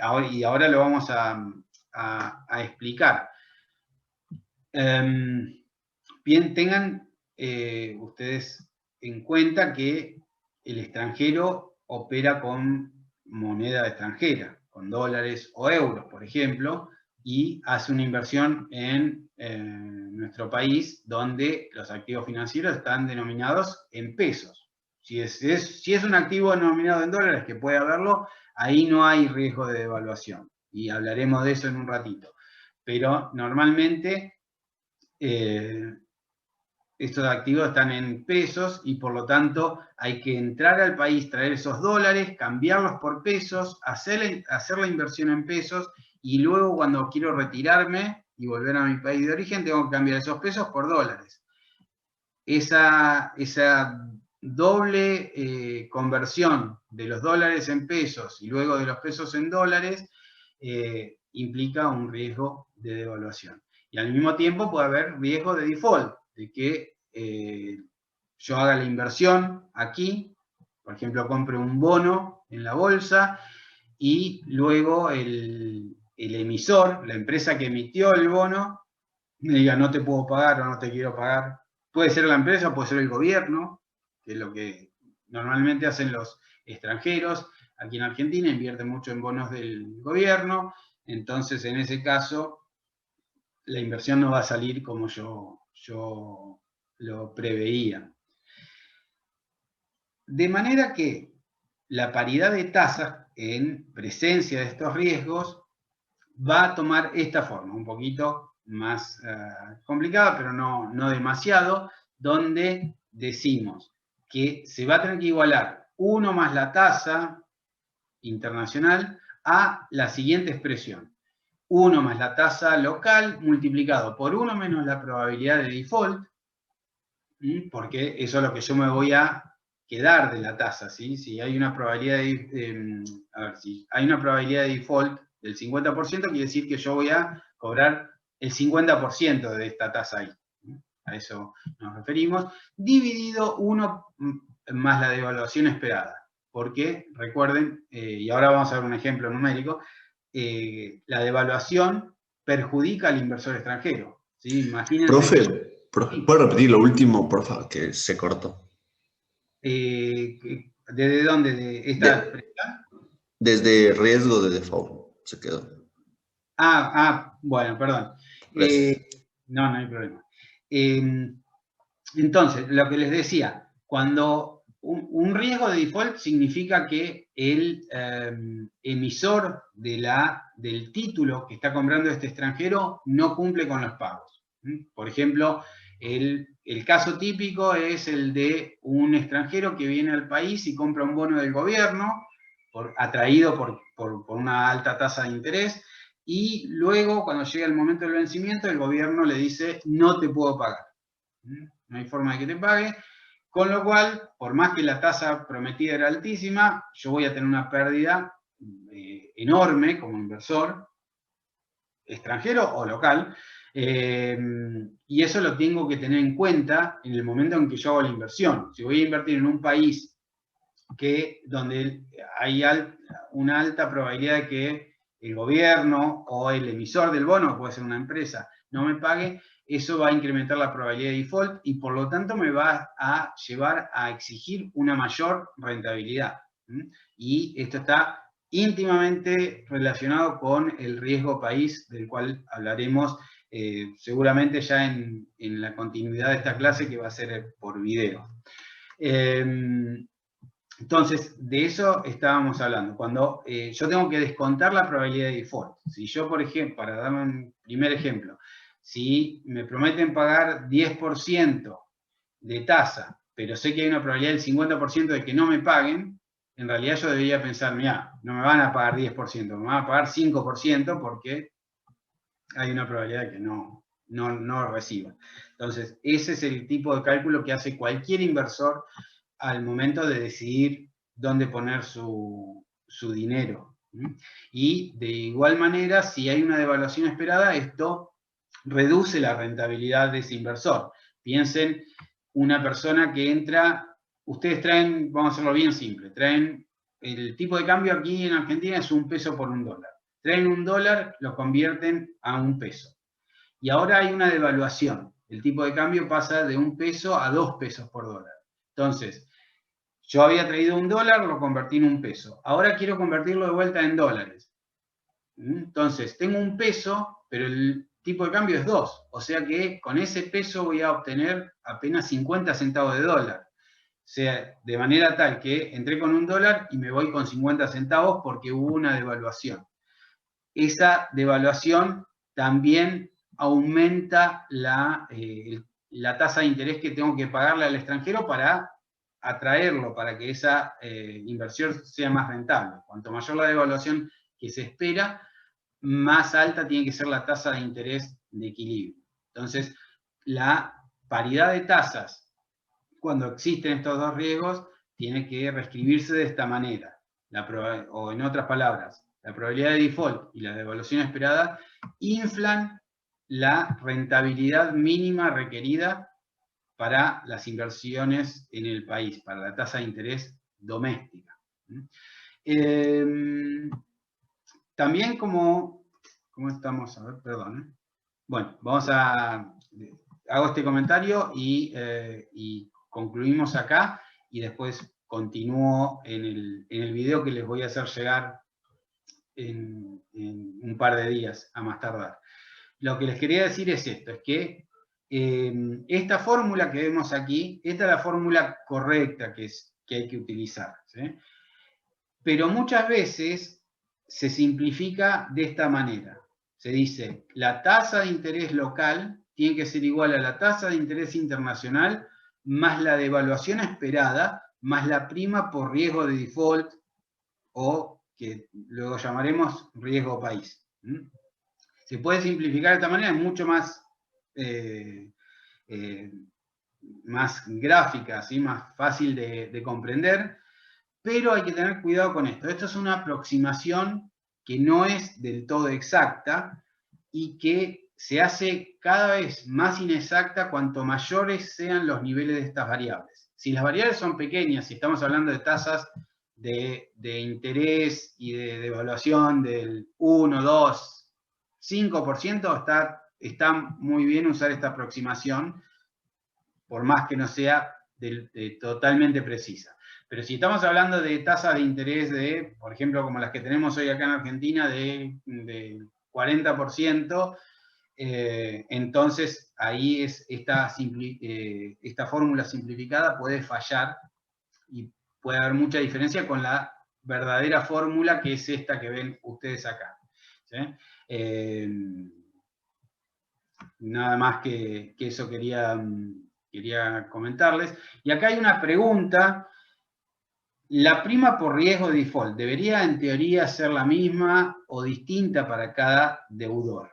Ahora lo vamos a explicar. Bien, tengan ustedes en cuenta que el extranjero opera con moneda extranjera, con dólares o euros, por ejemplo, y hace una inversión en nuestro país donde los activos financieros están denominados en pesos. Si es un activo denominado en dólares, que puede haberlo, ahí no hay riesgo de devaluación. Y hablaremos de eso en un ratito. pero normalmente estos activos están en pesos y por lo tanto hay que entrar al país, traer esos dólares, cambiarlos por pesos, hacer la inversión en pesos y luego cuando quiero retirarme y volver a mi país de origen tengo que cambiar esos pesos por dólares. Esa doble conversión de los dólares en pesos y luego de los pesos en dólares implica un riesgo de devaluación. Y al mismo tiempo puede haber riesgo de default, de que yo haga la inversión aquí, por ejemplo, compre un bono en la bolsa y luego el emisor, la empresa que emitió el bono, me diga no te puedo pagar o no te quiero pagar. Puede ser la empresa, puede ser el gobierno, que es lo que normalmente hacen los extranjeros. Aquí en Argentina invierten mucho en bonos del gobierno, entonces en ese caso la inversión no va a salir como yo lo preveía. De manera que la paridad de tasas en presencia de estos riesgos va a tomar esta forma, un poquito más complicada, pero no demasiado, donde decimos que se va a tener que igualar 1 más la tasa internacional a la siguiente expresión. 1 más la tasa local multiplicado por 1 menos la probabilidad de default, porque eso es lo que yo me voy a quedar de la tasa, ¿sí? Si hay una probabilidad si hay una probabilidad de default del 50%, quiere decir que yo voy a cobrar el 50% de esta tasa ahí. A eso nos referimos. Dividido 1 más la devaluación esperada. Porque, recuerden, y ahora vamos a ver un ejemplo numérico, la devaluación perjudica al inversor extranjero. ¿Sí? Imagínense. Profe, ¿puede repetir lo último, por favor, que se cortó? ¿Desde dónde? ¿De esta expresión? Desde riesgo de default se quedó. Bueno, perdón. Gracias. No hay problema. Entonces, lo que les decía, cuando un riesgo de default significa que el emisor del título que está comprando este extranjero no cumple con los pagos. Por ejemplo, el caso típico es el de un extranjero que viene al país y compra un bono del gobierno, atraído por una alta tasa de interés, y luego, cuando llega el momento del vencimiento, el gobierno le dice, no te puedo pagar. No hay forma de que te pague, con lo cual, por más que la tasa prometida era altísima, yo voy a tener una pérdida enorme como inversor, extranjero o local, y eso lo tengo que tener en cuenta en el momento en que yo hago la inversión. Si voy a invertir en un país donde hay una alta probabilidad de que el gobierno o el emisor del bono, puede ser una empresa, no me pague, eso va a incrementar la probabilidad de default y por lo tanto me va a llevar a exigir una mayor rentabilidad. Y esto está íntimamente relacionado con el riesgo país, del cual hablaremos seguramente ya en la continuidad de esta clase, que va a ser por video. Entonces, de eso estábamos hablando. Cuando yo tengo que descontar la probabilidad de default. Si yo, por ejemplo, para dar un primer ejemplo, si me prometen pagar 10% de tasa, pero sé que hay una probabilidad del 50% de que no me paguen, en realidad yo debería pensar, mira, no me van a pagar 10%, me van a pagar 5% porque hay una probabilidad de que no reciba. Entonces, ese es el tipo de cálculo que hace cualquier inversor al momento de decidir dónde poner su dinero. Y de igual manera, si hay una devaluación esperada, esto reduce la rentabilidad de ese inversor. Piensen, una persona que entra, ustedes traen, vamos a hacerlo bien simple, traen el tipo de cambio aquí en Argentina es $1 por $1. Traen $1, lo convierten a $1. Y ahora hay una devaluación. El tipo de cambio pasa de $1 a $2 por dólar. Entonces, yo había traído $1, lo convertí en $1. Ahora quiero convertirlo de vuelta en dólares. Entonces, tengo $1, pero el tipo de cambio es 2. O sea que con ese peso voy a obtener apenas 50 centavos de dólar. O sea, de manera tal que entré con $1 y me voy con 50 centavos porque hubo una devaluación. Esa devaluación también aumenta la tasa de interés que tengo que pagarle al extranjero para atraerlo, para que esa inversión sea más rentable. Cuanto mayor la devaluación que se espera, más alta tiene que ser la tasa de interés de equilibrio. Entonces, la paridad de tasas, cuando existen estos dos riesgos, tiene que reescribirse de esta manera. O en otras palabras, la probabilidad de default y la devaluación esperada inflan la rentabilidad mínima requerida para las inversiones en el país, para la tasa de interés doméstica. También ¿cómo estamos? A ver, perdón. Bueno, hago este comentario y concluimos acá, y después continúo en el video que les voy a hacer llegar en un par de días, a más tardar. Lo que les quería decir es esto, es que esta fórmula que vemos aquí, esta es la fórmula correcta que hay que utilizar, ¿sí? Pero muchas veces se simplifica de esta manera. Se dice, la tasa de interés local tiene que ser igual a la tasa de interés internacional más la devaluación esperada, más la prima por riesgo de default, o que luego llamaremos riesgo país. Se puede simplificar de esta manera, es mucho más gráfica, ¿sí? Más fácil de comprender, pero hay que tener cuidado con esto. Esto es una aproximación que no es del todo exacta y que se hace cada vez más inexacta cuanto mayores sean los niveles de estas variables. Si las variables son pequeñas, si estamos hablando de tasas de interés y de devaluación del 1, 2, 5%, está muy bien usar esta aproximación, por más que no sea totalmente precisa. Pero si estamos hablando de tasas de interés de, por ejemplo, como las que tenemos hoy acá en Argentina, de 40%, entonces ahí esta fórmula simplificada puede fallar y puede haber mucha diferencia con la verdadera fórmula, que es esta que ven ustedes acá, ¿sí? Nada más que eso quería comentarles. Y acá hay una pregunta. ¿La prima por riesgo de default debería en teoría ser la misma o distinta para cada deudor?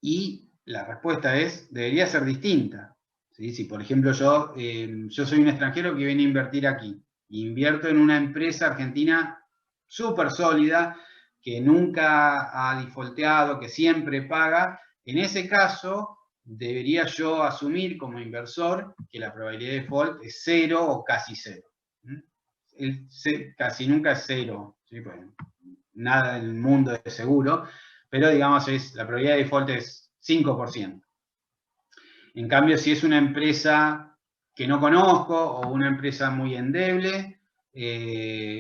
Y la respuesta es, debería ser distinta. ¿Sí? Si por ejemplo yo soy un extranjero que viene a invertir aquí, invierto en una empresa argentina súper sólida, que nunca ha defaulteado, que siempre paga, en ese caso debería yo asumir como inversor que la probabilidad de default es 0 o casi 0. Casi nunca es 0, ¿sí? Pues nada en el mundo es seguro, pero digamos la probabilidad de default es 5%. En cambio, si es una empresa que no conozco, o una empresa muy endeble,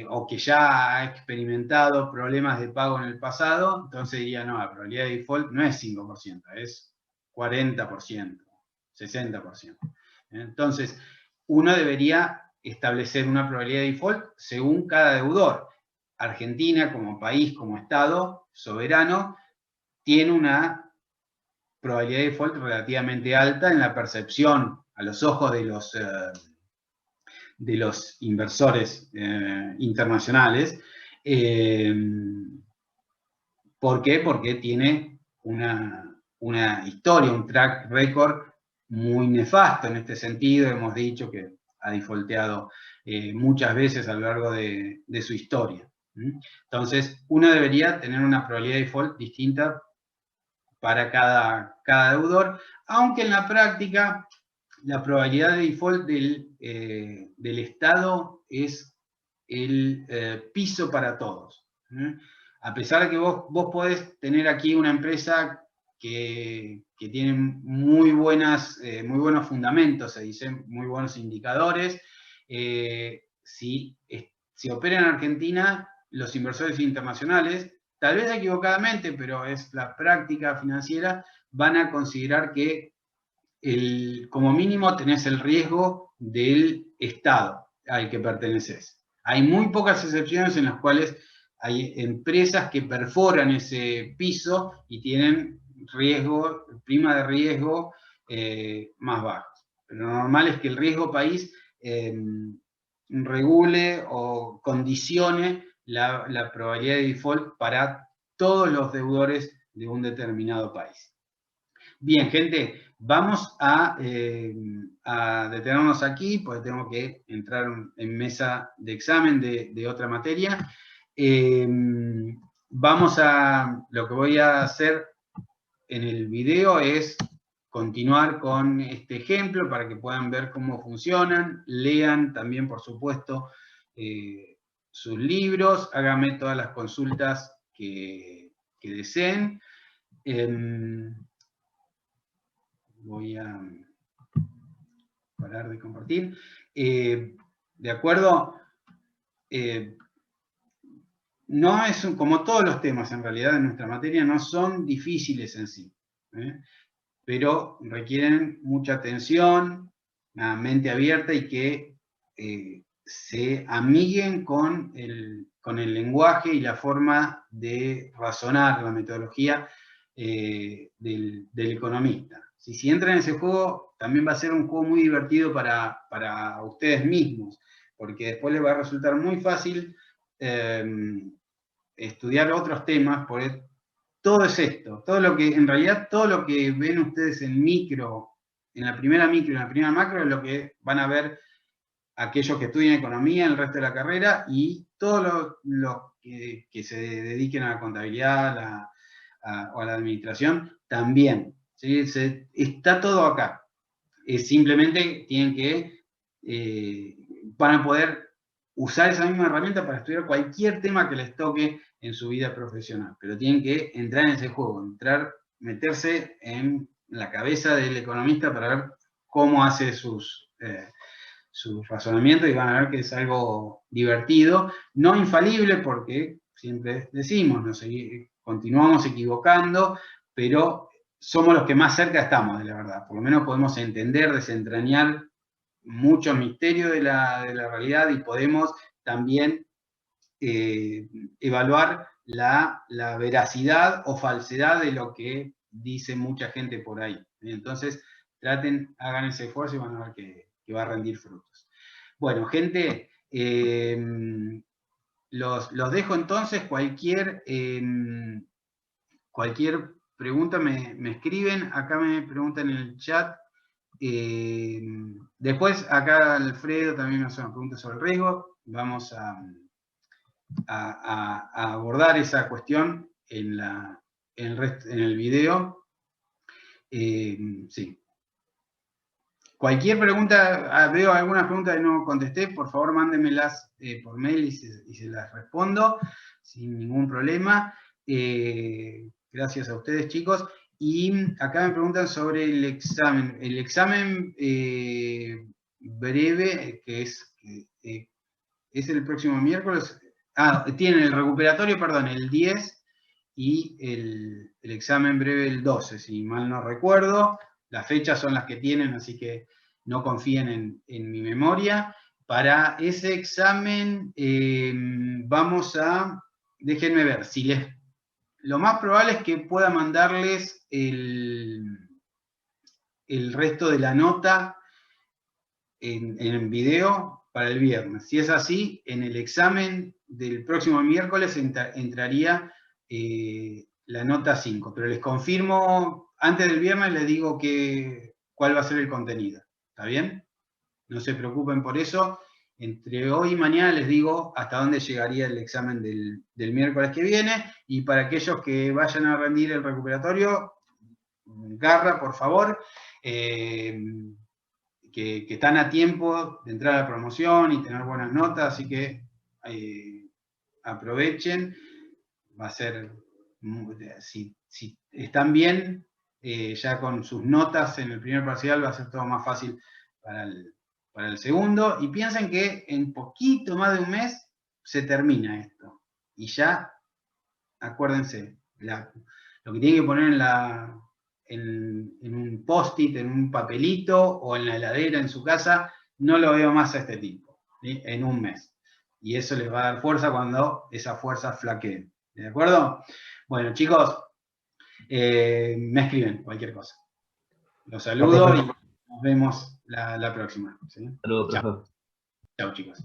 o que ya ha experimentado problemas de pago en el pasado, entonces diría, no, la probabilidad de default no es 5%, es 40%, 60%. Entonces, uno debería establecer una probabilidad de default según cada deudor. Argentina, como país, como Estado soberano, tiene una probabilidad de default relativamente alta en la percepción, a los ojos de los inversores internacionales. ¿Por qué? Porque tiene una historia, un track record muy nefasto en este sentido. Hemos dicho que ha defaulteado muchas veces a lo largo de su historia. Entonces, uno debería tener una probabilidad de default distinta para cada deudor, aunque en la práctica la probabilidad de default del Estado es el piso para todos. A pesar de que vos podés tener aquí una empresa que tiene muy buenos fundamentos, se dicen, muy buenos indicadores. Si opera en Argentina, los inversores internacionales, tal vez equivocadamente, pero es la práctica financiera, van a considerar que como mínimo tenés el riesgo del Estado al que perteneces. Hay muy pocas excepciones en las cuales hay empresas que perforan ese piso y tienen riesgo, prima de riesgo más baja. Pero lo normal es que el riesgo país regule o condicione la probabilidad de default para todos los deudores de un determinado país. Bien, gente, vamos a detenernos aquí, porque tengo que entrar en mesa de examen de otra materia. Lo que voy a hacer en el video es continuar con este ejemplo para que puedan ver cómo funcionan. Lean también, por supuesto, sus libros, háganme todas las consultas que deseen. Voy a parar de compartir. ¿De acuerdo? No es como todos los temas en realidad en nuestra materia, no son difíciles en sí, pero requieren mucha atención, una mente abierta y que se amiguen con el lenguaje y la forma de razonar, la metodología del economista. Si entran en ese juego, también va a ser un juego muy divertido para ustedes mismos, porque después les va a resultar muy fácil estudiar otros temas, porque todo es esto, en realidad todo lo que ven ustedes en la primera micro y en la primera macro es lo que van a ver aquellos que estudian economía en el resto de la carrera y todos los que se dediquen a la contabilidad o a la administración también. ¿Sí? Está todo acá. Simplemente tienen van a poder usar esa misma herramienta para estudiar cualquier tema que les toque en su vida profesional. Pero tienen que entrar en ese juego, meterse en la cabeza del economista para ver cómo hace sus razonamientos, y van a ver que es algo divertido, no infalible, porque siempre decimos, continuamos equivocando, pero somos los que más cerca estamos de la verdad. Por lo menos podemos entender, desentrañar muchos misterios de la realidad y podemos también evaluar la veracidad o falsedad de lo que dice mucha gente por ahí. Entonces, hagan ese esfuerzo y van a ver que va a rendir frutos. Bueno, gente, los dejo entonces. Cualquier pregunta me escriben, acá me preguntan en el chat. Después acá Alfredo también me hace una pregunta sobre el riesgo. Vamos a abordar esa cuestión en el video. Sí. Cualquier pregunta, veo algunas preguntas que no contesté, por favor mándenmelas por mail y se las respondo sin ningún problema. Gracias a ustedes, chicos. Y acá me preguntan sobre el examen. El examen breve, que es el próximo miércoles. Tienen el recuperatorio, perdón, el 10 y el examen breve el 12, si mal no recuerdo. Las fechas son las que tienen, así que no confíen en mi memoria. Para ese examen déjenme ver, lo más probable es que pueda mandarles el resto de la nota en video para el viernes. Si es así, en el examen del próximo miércoles entraría la nota 5, pero les confirmo, antes del viernes les digo cuál va a ser el contenido. ¿Está bien? No se preocupen por eso. Entre hoy y mañana les digo hasta dónde llegaría el examen del miércoles que viene, y para aquellos que vayan a rendir el recuperatorio, garra, por favor, que están a tiempo de entrar a la promoción y tener buenas notas, así que aprovechen. Va a ser, si están bien, ya con sus notas en el primer parcial va a ser todo más fácil para el segundo, y piensen que en poquito más de un mes se termina esto, y ya, acuérdense, lo que tienen que poner en un post-it, en un papelito, o en la heladera en su casa, no lo veo más a este tipo, ¿sí? En un mes. y eso les va a dar fuerza cuando esas fuerzas flaqueen. ¿De acuerdo? Bueno, chicos, me escriben cualquier cosa. Los saludo y nos vemos la próxima. ¿Sí? Saludos, Chao. profe. Chao, chicos.